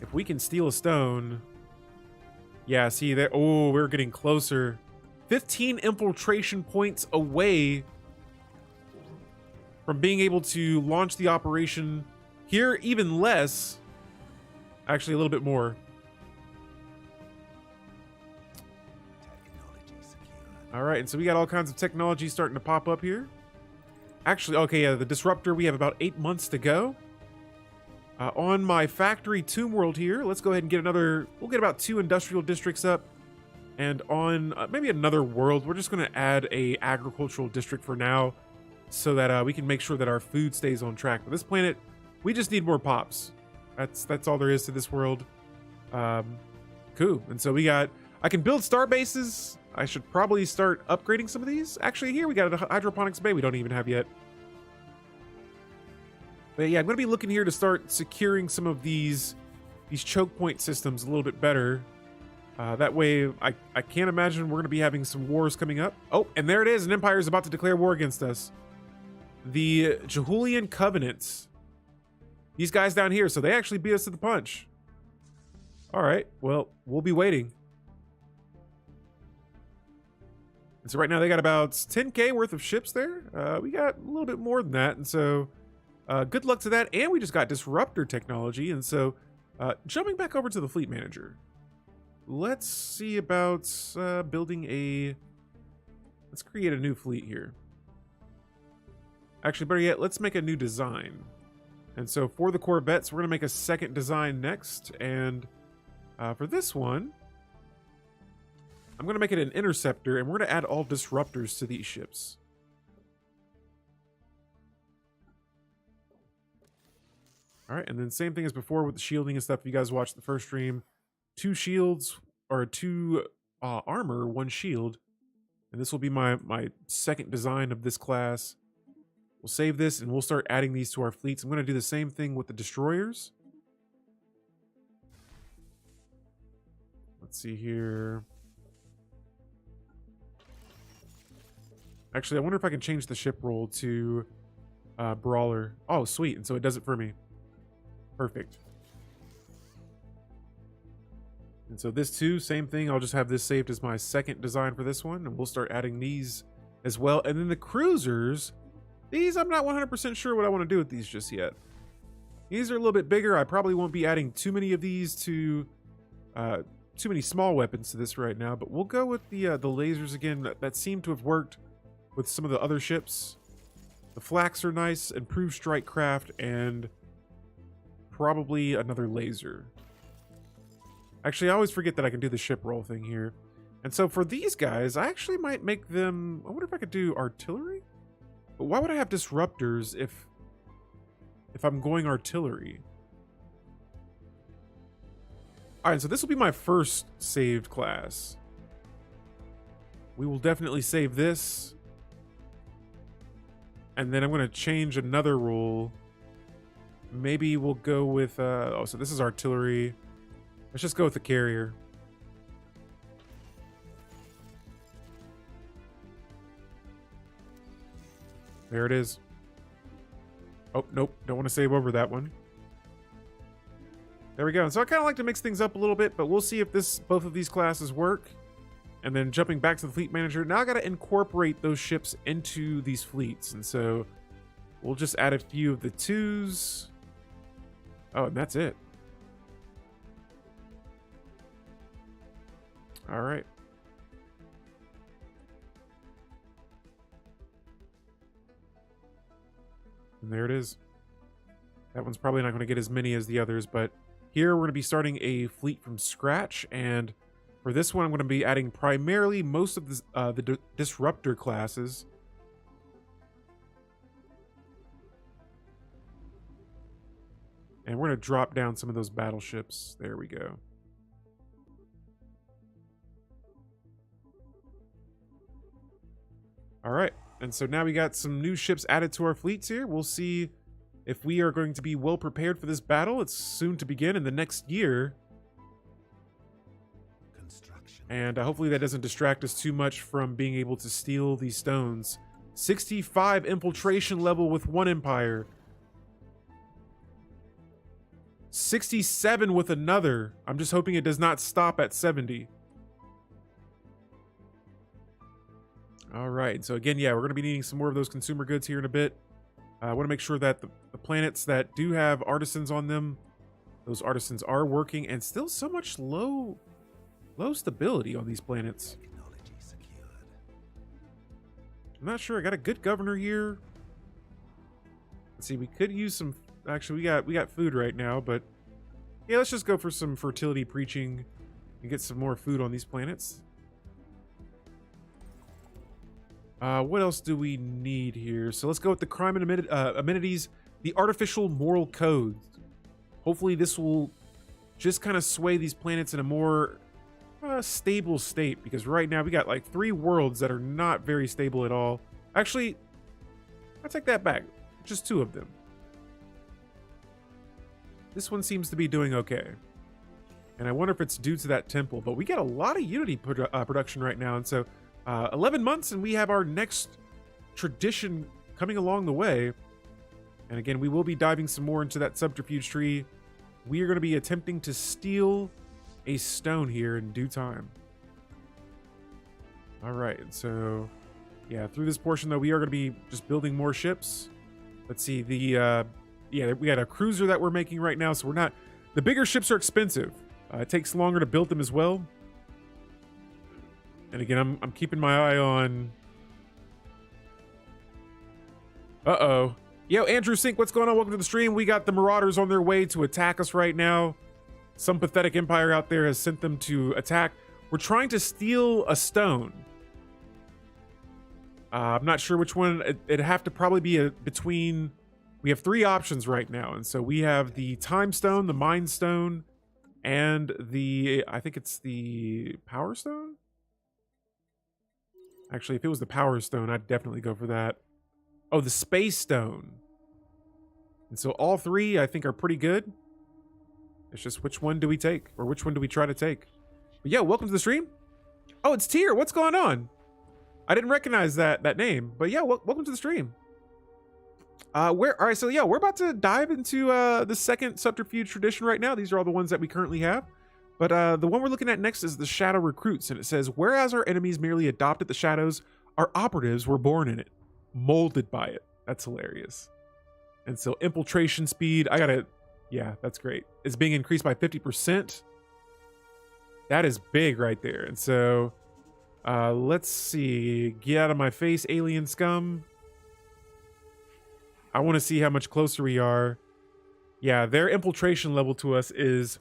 if we can steal a stone... Yeah, see that. Oh, we're getting closer. 15 infiltration points away from being able to launch the operation. Here, even less. Actually, a little bit more. All right, and so we got all kinds of technology starting to pop up here. Actually, okay, yeah, the disruptor, we have about 8 months to go. On my factory tomb world here, let's go ahead and get another, we'll get about 2 industrial districts up. And on maybe another world, we're just going to add a agricultural district for now, so that we can make sure that our food stays on track. For this planet, we just need more pops. That's all there is to this world. Cool. And so we got, I can build star bases. I should probably start upgrading some of these. Actually, here we got a hydroponics bay we don't even have yet. But yeah, I'm going to be looking here to start securing some of these choke point systems a little bit better. That way, I can't imagine we're going to be having some wars coming up. Oh, and there it is. An empire is about to declare war against us. The Jehulian Covenants. These guys down here, so they actually beat us to the punch. All right, well, we'll be waiting. And so right now they got about 10K worth of ships there. We got a little bit more than that, and so good luck to that. And we just got disruptor technology, and so jumping back over to the fleet manager. Let's see about building a... Let's create a new fleet here. Actually, better yet, let's make a new design. And so for the Corvettes, we're going to make a second design next. And for this one, I'm going to make it an interceptor, and we're going to add all disruptors to these ships. All right, and then same thing as before with the shielding and stuff. If you guys watched the first stream, 2 shields, or 2 armor, 1 shield. And this will be my second design of this class. We'll save this, and we'll start adding these to our fleets. I'm going to do the same thing with the destroyers. Let's see here. Actually, I wonder if I can change the ship role to Brawler. Oh, sweet. And so it does it for me. Perfect. And so this too, same thing. I'll just have this saved as my second design for this one, and we'll start adding these as well. And then the cruisers, these I'm not 100% sure what I want to do with these just yet. These are a little bit bigger. I probably won't be adding too many of these to too many small weapons to this right now, but we'll go with the lasers again. That seem to have worked with some of the other ships. The flax are nice, improved strike craft, and probably another laser. Actually, I always forget that I can do the ship roll thing here. And so for these guys, I actually might make them, I wonder if I could do artillery? But why would I have disruptors if I'm going artillery? All right, so this will be my first saved class. We will definitely save this. And then I'm going to change another rule. Maybe we'll go with, oh, so this is artillery. Let's just go with the carrier. There it is. Oh, nope. Don't want to save over that one. There we go. So I kind of like to mix things up a little bit, but we'll see if both of these classes work. And then jumping back to the fleet manager, now I got to incorporate those ships into these fleets. And so we'll just add a few of the 2s. Oh, and that's it. All right. And there it is. That one's probably not going to get as many as the others, but here we're going to be starting a fleet from scratch. And for this one, I'm going to be adding primarily most of the disruptor classes. And we're going to drop down some of those battleships. There we go. All right. And so now we got some new ships added to our fleets here. We'll see if we are going to be well prepared for this battle. It's soon to begin in the next year. And hopefully that doesn't distract us too much from being able to steal these stones. 65 infiltration level with one empire. 67 with another. I'm just hoping it does not stop at 70. All right. So again, yeah, we're going to be needing some more of those consumer goods here in a bit. I want to make sure that the planets that do have artisans on them, those artisans are working, and still so much low stability on these planets. I'm not sure. I got a good governor here. Let's see. We could use some. Actually, we got food right now, but yeah, let's just go for some fertility preaching and get some more food on these planets. What else do we need here? So let's go with the crime and amenities, the artificial moral codes. Hopefully this will just kind of sway these planets in a more stable state, because right now we got like 3 worlds that are not very stable at all. Actually, I'll take that back. Just 2 of them. This one seems to be doing okay. And I wonder if it's due to that temple, but we got a lot of Unity production right now. And so 11 months and we have our next tradition coming along the way. And again, we will be diving some more into that subterfuge tree. We are going to be attempting to steal a stone here in due time. All right, so yeah, through this portion though, we are going to be just building more ships. Let's see, yeah, we got a cruiser that we're making right now, so we're not, the bigger ships are expensive. It takes longer to build them as well. And again, I'm keeping my eye on. Uh-oh. Yo, Andrew Sink, what's going on? Welcome to the stream. We got the Marauders on their way to attack us right now. Some pathetic empire out there has sent them to attack. We're trying to steal a stone. I'm not sure which one. It'd have to probably be between. We have 3 options right now. And so we have the time stone, the mind stone, and I think it's the power stone. Actually, if it was the power stone, I'd definitely go for that. Oh, the space stone. And so all 3 I think are pretty good. It's just which one do we take, or which one do we try to take? But yeah, welcome to the stream. Oh, it's Tyr. What's going on? I didn't recognize that name, but yeah, welcome to the stream. All right, so yeah, we're about to dive into the second subterfuge tradition right now. These are all the ones that we currently have. But the one we're looking at next is the Shadow Recruits, and it says, whereas our enemies merely adopted the shadows, our operatives were born in it, molded by it. That's hilarious. And so infiltration speed, yeah, that's great. It's being increased by 50%. That is big right there. And so let's see. Get out of my face, alien scum. I want to see how much closer we are. Yeah, their infiltration level to us is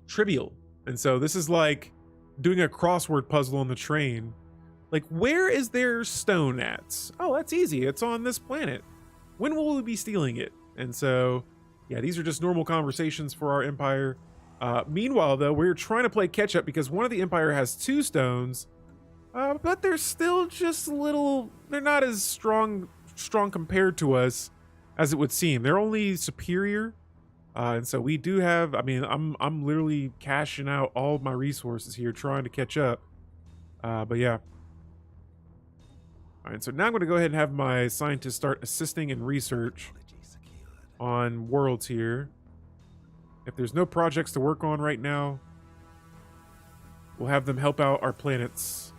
trivial. And so this is like doing a crossword puzzle on the train. Like, where is their stone at? Oh, that's easy. It's on this planet. When will we be stealing it? And so, yeah, these are just normal conversations for our empire. Meanwhile, though, we're trying to play catch up because one of the empire has 2 stones, but they're still just a little. They're not as strong compared to us as it would seem. They're only superior, and so we do have. I mean, I'm literally cashing out all of my resources here, trying to catch up. But yeah. All right, so now I'm going to go ahead and have my scientists start assisting in research on worlds here. If there's no projects to work on right now, we'll have them help out our planets.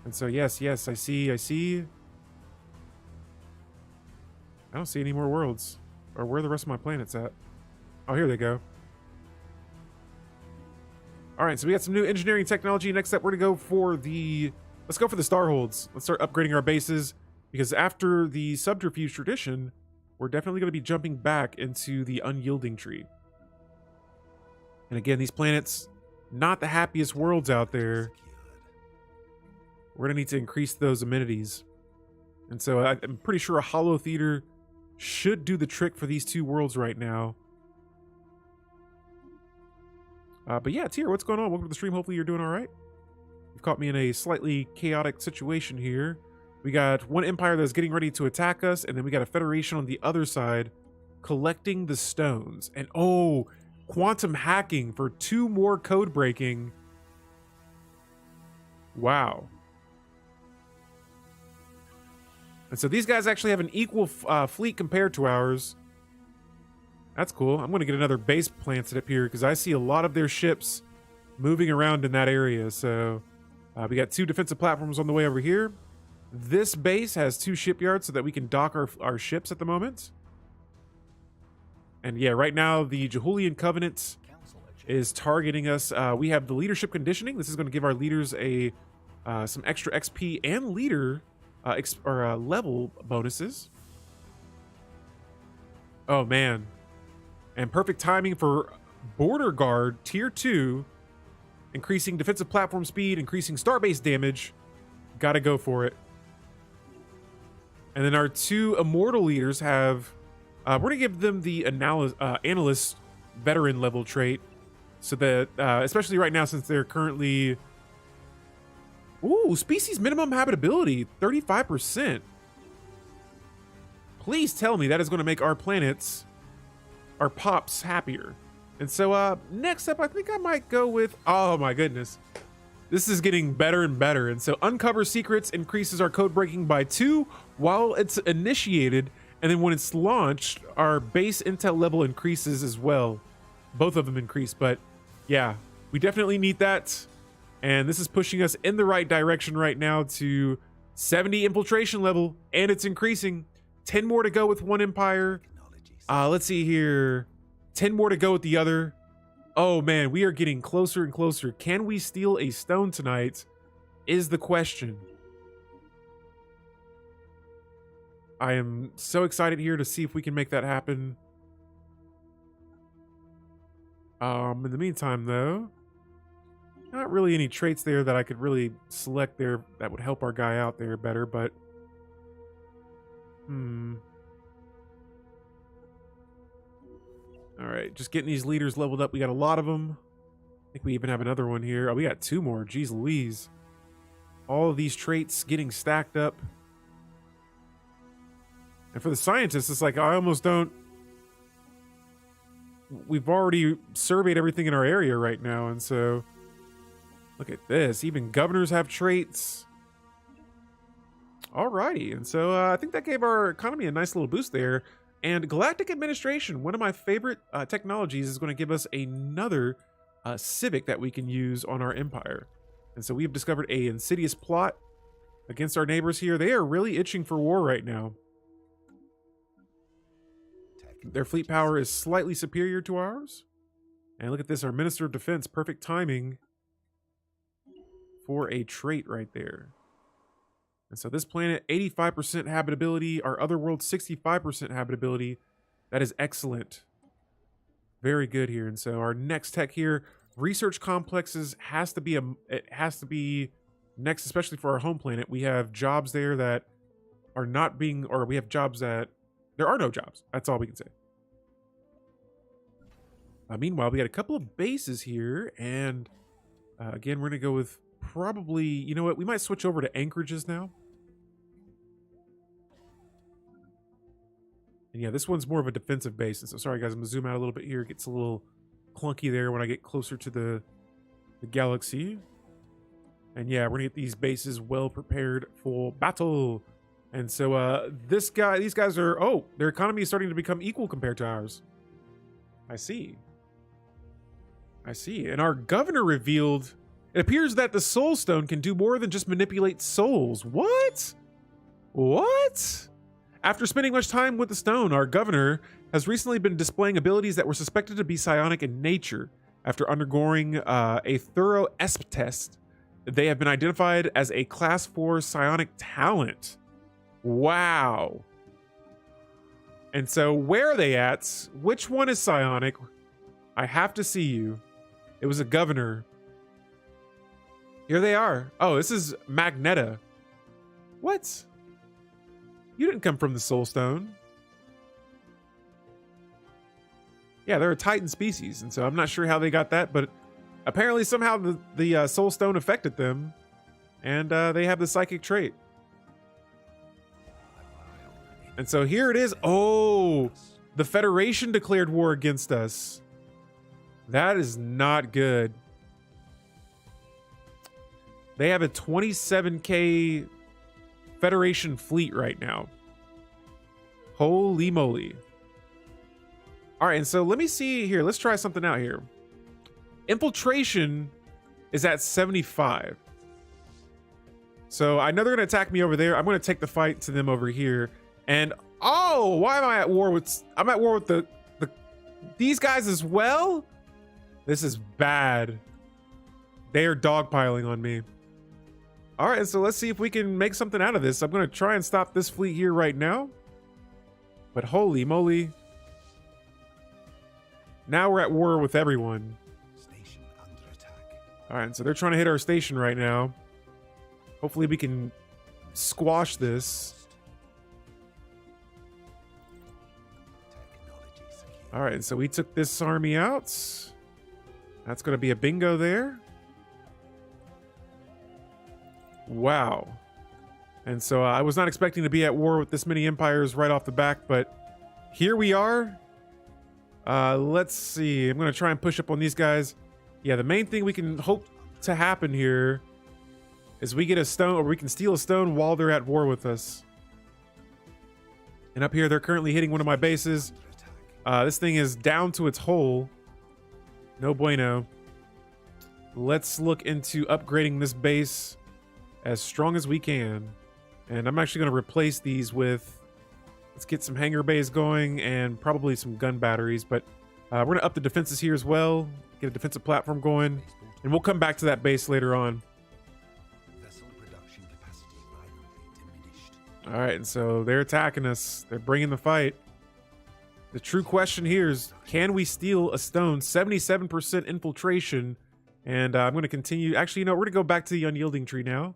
And so, yes, I see. I don't see any more worlds. Or where are the rest of my planets at? Oh, here they go. All right, so we got some new engineering technology. Next up, we're going to go for the... Let's go for the Starholds. Let's start upgrading our bases, because after the subterfuge tradition, we're definitely going to be jumping back into the unyielding tree. And again, these planets, not the happiest worlds out there. We're going to need to increase those amenities. And so I'm pretty sure a Hollow Theater should do the trick for these 2 worlds right now. But yeah, Tier, what's going on? Welcome to the stream. Hopefully you're doing all right. You've caught me in a slightly chaotic situation here. We got one empire that's getting ready to attack us, and then we got a federation on the other side collecting the stones. And oh, quantum hacking for 2 more code breaking. Wow. And so these guys actually have an equal fleet compared to ours. That's cool. I'm going to get another base planted up here because I see a lot of their ships moving around in that area. So we got 2 defensive platforms on the way over here. This base has 2 shipyards so that we can dock our ships at the moment. And yeah, right now the Jehulian Covenant is targeting us. We have the leadership conditioning. This is going to give our leaders some extra XP and leader level bonuses. Oh man. And perfect timing for Border Guard Tier 2, increasing defensive platform speed, increasing starbase damage. Gotta go for it. And then our 2 immortal leaders have, we're gonna give them the analyst veteran level trait, so that, especially right now since they're currently, ooh, species minimum habitability, 35%. Please tell me that is gonna make our planets, our pops, happier. And so next up, I think I might go with, oh my goodness, this is getting better and better. And so uncover secrets increases our code breaking by 2 while it's initiated, and then when it's launched, our base intel level increases as well. Both of them increase, but yeah, we definitely need that. And this is pushing us in the right direction right now to 70 infiltration level, and it's increasing. 10 more to go with one empire. Let's see here. 10 more to go with the other. Oh man, we are getting closer and closer. Can we steal a stone tonight is the question. I am so excited here to see if we can make that happen. In the meantime though, not really any traits there that I could really select there that would help our guy out there better, but all right, just getting these leaders leveled up. We got a lot of them. I think we even have another one here. Oh, we got 2 more. Jeez Louise. All of these traits getting stacked up. And for the scientists, it's like I almost don't... We've already surveyed everything in our area right now, and so... Look at this. Even governors have traits. Alrighty, and so I think that gave our economy a nice little boost there. And Galactic Administration, one of my favorite technologies, is going to give us another civic that we can use on our empire. And so we have discovered a insidious plot against our neighbors here. They are really itching for war right now. Their fleet power is slightly superior to ours. And look at this, our Minister of Defense, perfect timing for a trait right there. And so this planet, 85% habitability. Our other world, 65% habitability. That is excellent. Very good here. And so our next tech here, research complexes it has to be next, especially for our home planet. We have jobs there that are not being, or we have jobs that there are no jobs. That's all we can say. Meanwhile, we got a couple of bases here, and again, we're gonna go with probably, you know what, we might switch over to anchorages now. And yeah, this one's more of a defensive base. And so sorry guys, I'm gonna zoom out a little bit here. It gets a little clunky there when I get closer to the galaxy. And yeah, we're gonna get these bases well prepared for battle. And so these guys are, oh, their economy is starting to become equal compared to ours. I see. And our governor revealed, it appears that the soul stone can do more than just manipulate souls. What? After spending much time with the stone, our governor has recently been displaying abilities that were suspected to be psionic in nature. After undergoing a thorough ESP test, they have been identified as a Class 4 psionic talent. Wow. And so where are they at? Which one is psionic? I have to see you. It was a governor. Here they are. Oh, this is Magneta. What? You didn't come from the Soul Stone. Yeah, they're a Titan species, and so I'm not sure how they got that, but apparently somehow the Soul Stone affected them, and they have the psychic trait. And so here it is. Oh, the Federation declared war against us. That is not good. They have a 27K Federation fleet right now. Holy moly. All right, and so let me see here. Let's try something out here. Infiltration is at 75. So I know they're going to attack me over there. I'm going to take the fight to them over here. And oh, why am I at war with? I'm at war with these guys as well. This is bad. They are dogpiling on me. All right, so let's see if we can make something out of this. I'm going to try and stop this fleet here right now. But holy moly. Now we're at war with everyone. Station under attack. All right, so they're trying to hit our station right now. Hopefully we can squash this. All right, so we took this army out. That's going to be a bingo there. Wow. And so I was not expecting to be at war with this many empires right off the back, but here we are. Let's see. I'm going to try and push up on these guys. Yeah, the main thing we can hope to happen here is we get a stone, or we can steal a stone while they're at war with us. And up here, they're currently hitting one of my bases. This thing is down to its hull. No bueno. Let's look into upgrading this base as strong as we can. And I'm actually going to replace these with, let's get some hangar bays going and probably some gun batteries. But we're going to up the defenses here as well. Get a defensive platform going. And we'll come back to that base later on. Vessel production capacity violently diminished. All right, and so they're attacking us. They're bringing the fight. The true question here is, can we steal a stone? 77% infiltration. And I'm going to continue. Actually, you know, we're going to go back to the unyielding tree now.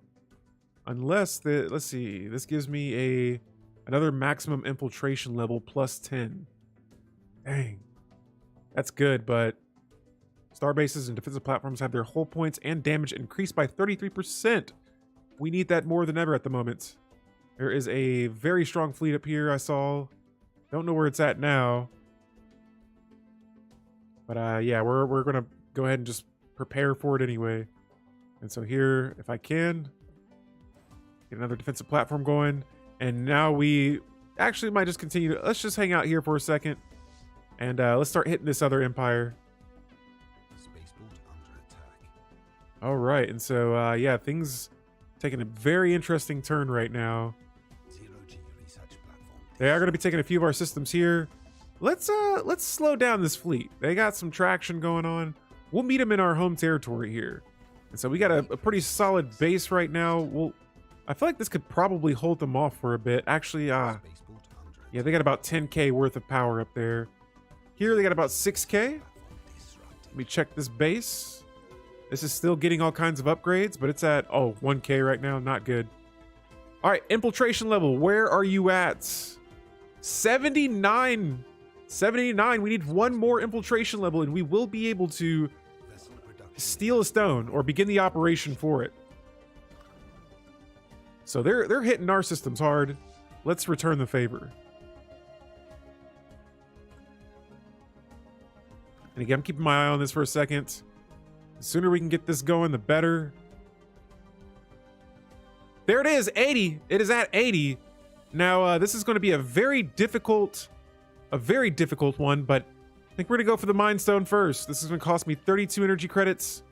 Unless, let's see, this gives me another maximum infiltration level plus 10. Dang. That's good, but star bases and defensive platforms have their hull points and damage increased by 33%. We need that more than ever at the moment. There is a very strong fleet up here I saw. Don't know where it's at now. But yeah, we're going to go ahead and just prepare for it anyway. And so here, if I can, get another defensive platform going. And now we actually might just continue. Let's just hang out here for a second. And let's start hitting this other empire. Spaceport under attack. All right. And so, yeah, things taking a very interesting turn right now. Zero-G research platform. They are going to be taking a few of our systems here. Let's slow down this fleet. They got some traction going on. We'll meet them in our home territory here. And so we got a pretty solid base right now. I feel like this could probably hold them off for a bit. Actually, yeah, they got about 10K worth of power up there. Here they got about 6K. Let me check this base. This is still getting all kinds of upgrades, but it's at, oh, 1K right now. Not good. All right, infiltration level. Where are you at? 79. 79. We need one more infiltration level, and we will be able to steal a stone or begin the operation for it. So they're hitting our systems hard. Let's return the favor. And again, I'm keeping my eye on this for a second. The sooner we can get this going, the better. There it is, 80. It is at 80. Now, this is going to be a very difficult one, but I think we're going to go for the Mind Stone first. This is going to cost me 32 energy credits.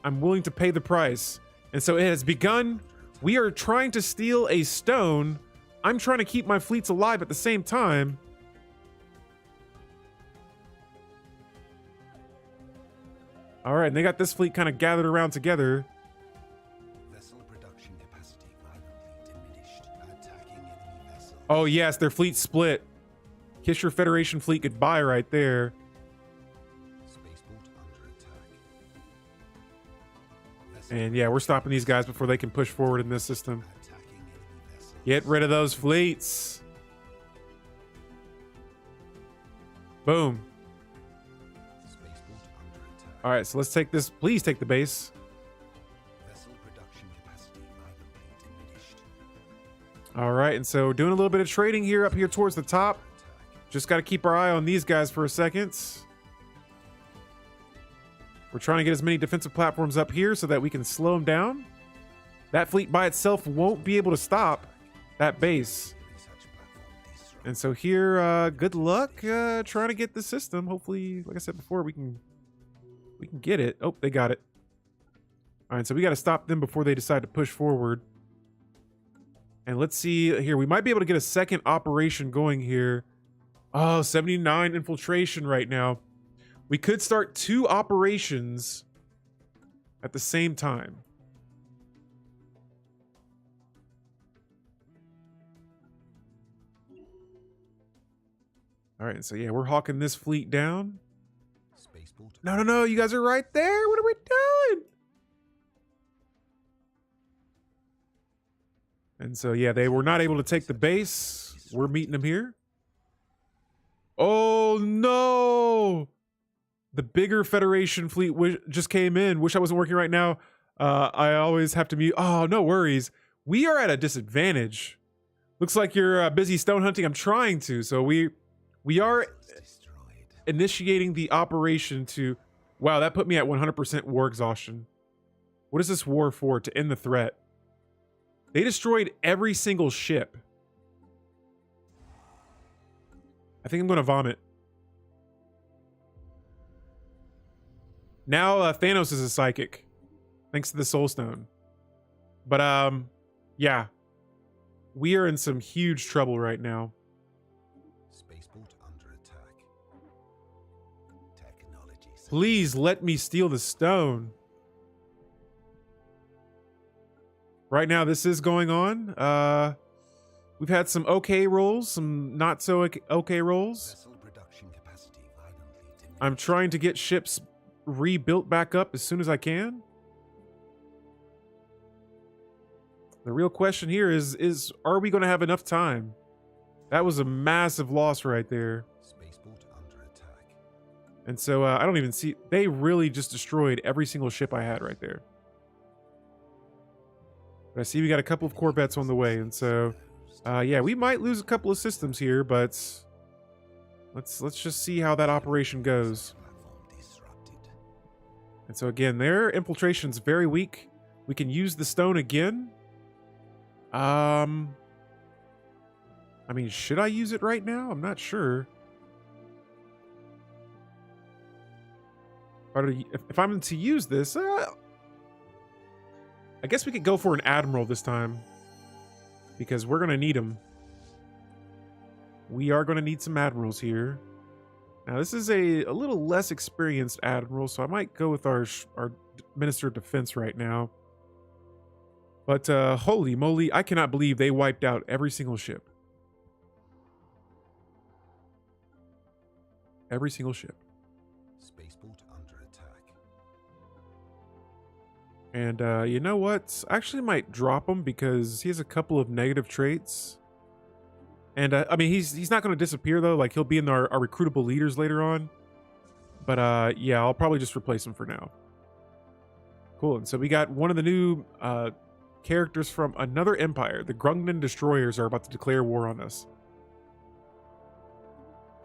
I'm willing to pay the price. And so it has begun. We are trying to steal a stone. I'm trying to keep my fleets alive at the same time. All right, and they got this fleet kind of gathered around together. Vessel production capacity violently diminished. Attacking enemy vessels. Oh yes, their fleet split. Kiss your Federation fleet goodbye right there. Spaceport under attack. And yeah, we're stopping these guys before they can push forward in this system. Attacking enemy vessels. Get rid of those fleets. Boom. Spaceport under attack. All right, so let's take this. Please take the base. Vessel production capacity violently diminished. All right, and so doing a little bit of trading here up here towards the top. Attack. Just got to keep our eye on these guys for a second. We're trying to get as many defensive platforms up here so that we can slow them down. That fleet by itself won't be able to stop that base. Research platform disrupted. And so here, good luck trying to get the system. Hopefully, like I said before, we can get it. Oh, they got it. All right, so we got to stop them before they decide to push forward. And let's see here. We might be able to get a second operation going here. Oh, 79 infiltration right now. We could start 2 operations at the same time. All right, so yeah, we're hawking this fleet down. Spaceport. No, you guys are right there. What are we doing? And so, yeah, they were not able to take the base. We're meeting them here. Oh, no. The bigger Federation fleet just came in. Wish I wasn't working right now. I always have to mute. Oh, no worries. We are at a disadvantage. Looks like you're busy stone hunting. I'm trying to. So we are Destroyed. initiating the operation to... Wow, that put me at 100% war exhaustion. What is this war for? To end the threat. They destroyed every single ship. I think I'm going to vomit. Now Thanos is a psychic. Thanks to the Soul Stone. But, yeah. We are in some huge trouble right now. Spaceport under attack. Technology. Please let me steal the stone. Right now, this is going on. We've had some okay rolls, some not so okay rolls. Vessel production capacity violently diminished. I'm trying to get ships rebuilt back up as soon as I can. The real question here is are we going to have enough time? That was a massive loss right there. Spaceport under attack. And so I don't even see... They really just destroyed every single ship I had right there. But I see we got a couple of Corvettes on the way. And so, yeah, we might lose a couple of systems here, but let's just see how that operation goes. Platform disrupted. And so again, their infiltration's very weak. We can use the stone again. I mean, should I use it right now? I'm not sure. If I'm to use this, I guess we could go for an admiral this time, because we're going to need them. We are going to need some admirals here. Now, this is a little less experienced admiral, so I might go with our Minister of Defense right now. But holy moly, I cannot believe they wiped out every single ship. Every single ship. Spaceport And you know what? I actually might drop him because he has a couple of negative traits. And I mean, he's not going to disappear though. Like he'll be in our recruitable leaders later on. But yeah, I'll probably just replace him for now. Cool. And so we got one of the new characters from another empire. The Grungnan destroyers are about to declare war on us.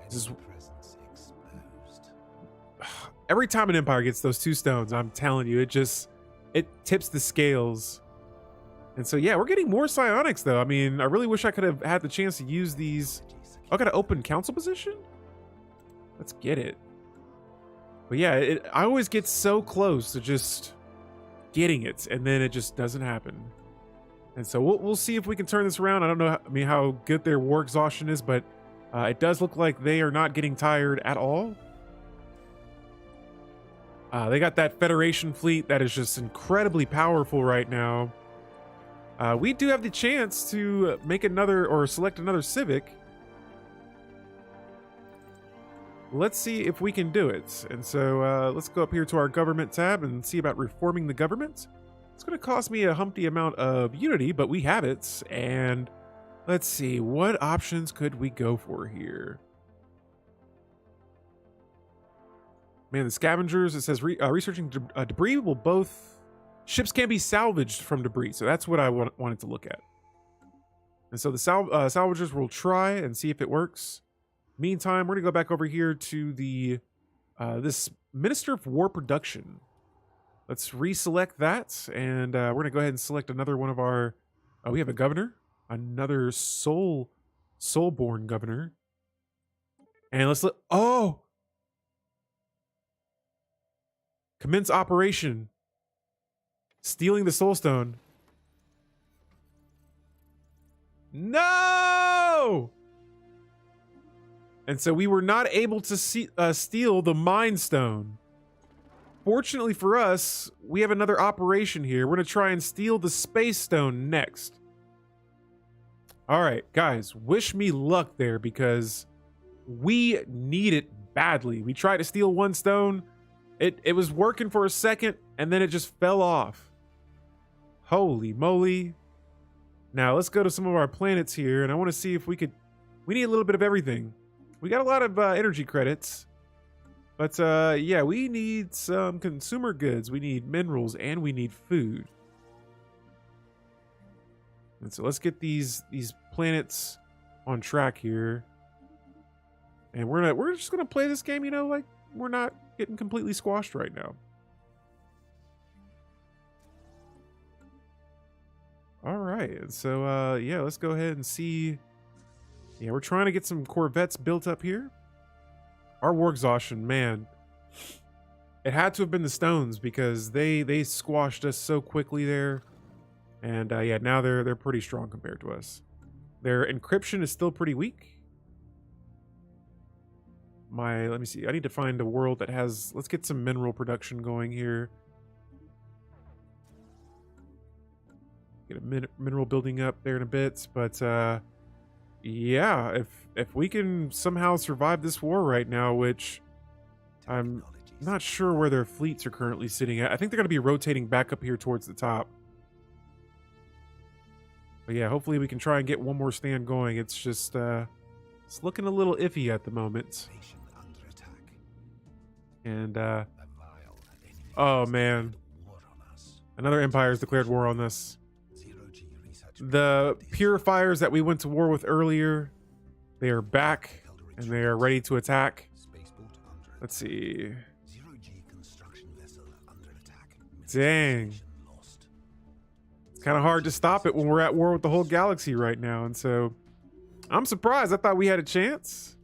This is every time an empire gets those 2 stones, I'm telling you, it tips the scales. And so yeah, we're getting more psionics though. I mean, I really wish I could have had the chance to use these. Oh, I got an open council position? Let's get it. But yeah, I always get so close to just getting it, and then it just doesn't happen. And so we'll see if we can turn this around. I don't know, how good their war exhaustion is, but it does look like they are not getting tired at all. They got that Federation fleet that is just incredibly powerful right now. We do have the chance to make another or select another civic. Let's see if we can do it. And so let's go up here to our government tab and see about reforming the government. It's going to cost me a humpty amount of unity, but we have it. And let's see, what options could we go for here? Man, the scavengers, it says researching debris will both... Ships can be salvaged from debris, so that's what I wanted to look at. And so the salvagers will try and see if it works. Meantime, we're going to go back over here to the this Minister of War Production. Let's reselect that, and we're going to go ahead and select another one of our... we have a governor, another soulborn governor. And let's look... Oh! Commence operation. Stealing the soulstone. No! And so we were not able to steal the Mind Stone. Fortunately for us, we have another operation here. We're going to try and steal the Space Stone next. All right, guys, wish me luck there because we need it badly. We tried to steal 1 stone. It was working for a second, and then it just fell off. Holy moly. Now, let's go to some of our planets here, and I want to see if we could... We need a little bit of everything. We got a lot of energy credits. But, yeah, we need some consumer goods. We need minerals, and we need food. And so let's get these planets on track here. And we're just gonna play this game, you know, like we're not getting completely squashed right now. All right, and so yeah, let's go ahead and see. Yeah, we're trying to get some corvettes built up here. Our war exhaustion, man, it had to have been the stones because they squashed us so quickly there. And yeah, now they're pretty strong compared to us. Their encryption is still pretty weak. Let me see. I need to find a world that has... Let's get some mineral production going here. Get a mineral building up there in a bit, but yeah, if we can somehow survive this war right now, which I'm not sure where their fleets are currently sitting at. I think they're going to be rotating back up here towards the top. But yeah, hopefully we can try and get one more stand going. It's just it's looking a little iffy at the moment. And oh man, another empire's declared war on this. The purifiers that we went to war with earlier, they are back and they are ready to attack. Let's see. Dang. It's kind of hard to stop it when we're at war with the whole galaxy right now. And so I'm surprised. I thought we had a chance.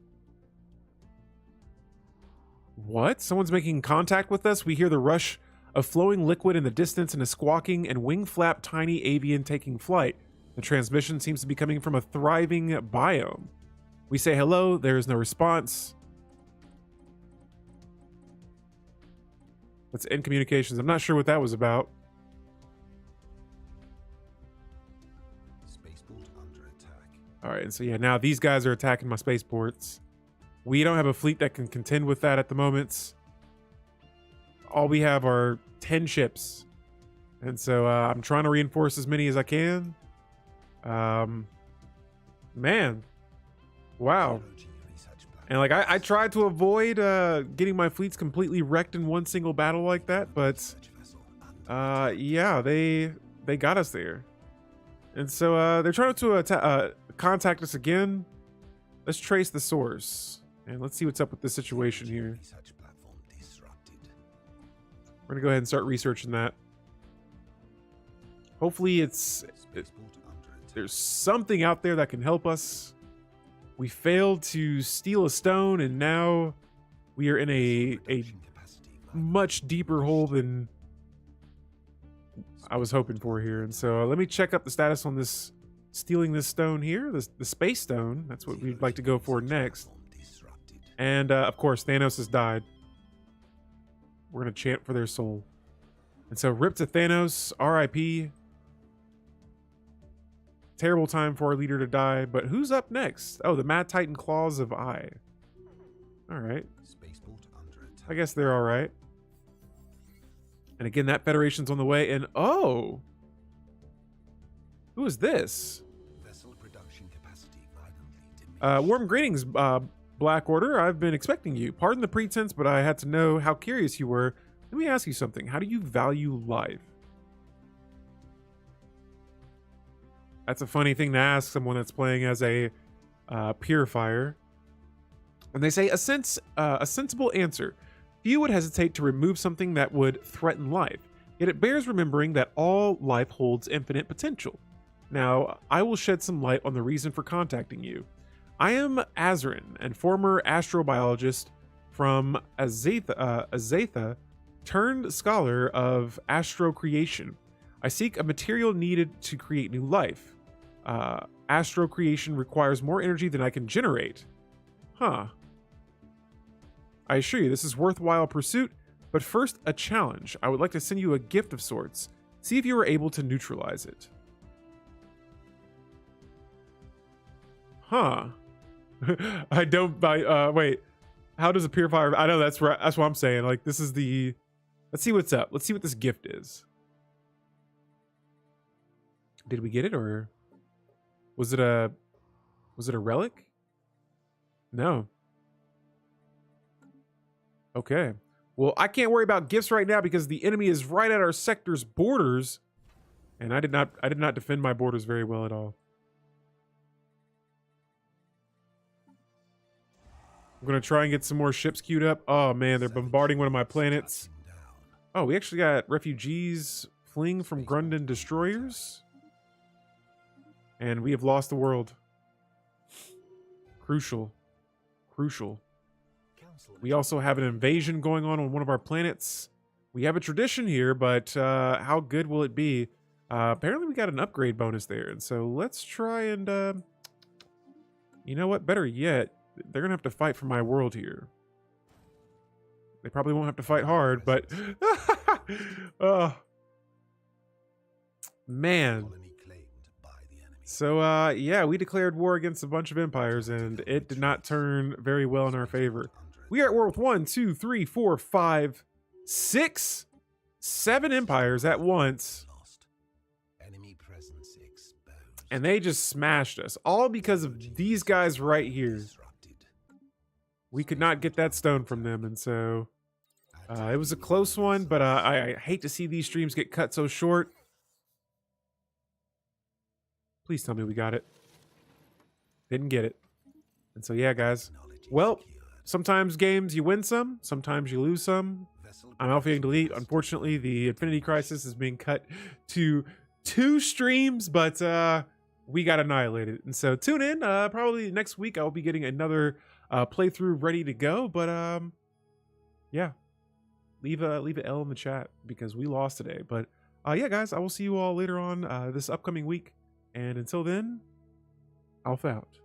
What? Someone's making contact with us? We hear the rush of flowing liquid in the distance and a squawking and wing flap tiny avian taking flight. The transmission seems to be coming from a thriving biome. We say hello. There is no response. Let's end communications. I'm not sure what that was about. Spaceport under attack. All right, and so yeah, now these guys are attacking my spaceports. We don't have a fleet that can contend with that at the moment. All we have are 10 ships. And so I'm trying to reinforce as many as I can. Man, wow. And like I tried to avoid getting my fleets completely wrecked in one single battle like that, but yeah, they got us there. And so they're trying to contact us again. Let's trace the source and let's see what's up with this situation here. We're gonna go ahead and start researching that. Hopefully there's something out there that can help us. We failed to steal a stone, and now we are in a much deeper hole than I was hoping for here. And so let me check up the status on this stealing this stone here, the space stone. That's what we'd like to go for next. And of course, Thanos has died. We're gonna chant for their soul. And so rip to Thanos, RIP. Terrible time for our leader to die, but who's up next? Oh, the Mad Titan Claws of Eye. All right. I guess they're all right. And again, that Federation's on the way. And oh, who is this? Warm greetings, Black Order. I've been expecting you. Pardon the pretense, but I had to know how curious you were. Let me ask you something. How do you value life? That's a funny thing to ask someone that's playing as a purifier. And they say a sensible answer. Few would hesitate to remove something that would threaten life. Yet it bears remembering that all life holds infinite potential. Now, I will shed some light on the reason for contacting you. I am Azarin, and former astrobiologist from Azatha, turned scholar of astrocreation. I seek a material needed to create new life. Astro creation requires more energy than I can generate. Huh. I assure you, this is worthwhile pursuit, but first a challenge. I would like to send you a gift of sorts. See if you are able to neutralize it. Huh. I don't buy, wait. How does a purifier, I know that's right. That's what I'm saying. Like, this is the, let's see what's up. Let's see what this gift is. Did we get it, or was it a relic? No. Okay. Well, I can't worry about gifts right now because the enemy is right at our sector's borders, and I did not defend my borders very well at all. I'm gonna try and get some more ships queued up. Oh man, they're bombarding one of my planets. Oh, we actually got refugees fleeing from Grundon destroyers. And we have lost the world. Crucial. We also have an invasion going on one of our planets. We have a tradition here, but how good will it be? Apparently we got an upgrade bonus there. And so let's try and, you know what? Better yet, they're going to have to fight for my world here. They probably won't have to fight hard, but... oh. Man. So, yeah, we declared war against a bunch of empires, and it did not turn very well in our favor. We are at war with 1, 2, 3, 4, 5, 6, 7 empires at once. And they just smashed us, all because of these guys right here. We could not get that stone from them, and so it was a close one, but I hate to see these streams get cut so short. Please tell me we got it. Didn't get it. And so, yeah, guys. Well, sometimes games you win some, sometimes you lose some. I'm Alpha Delete. Unfortunately, the Infinity Crisis is being cut to 2 streams, but we got annihilated. And so tune in. Probably next week I'll be getting another playthrough ready to go. But yeah, leave an L in the chat because we lost today. But yeah, guys, I will see you all later on this upcoming week. And until then, Alpha out.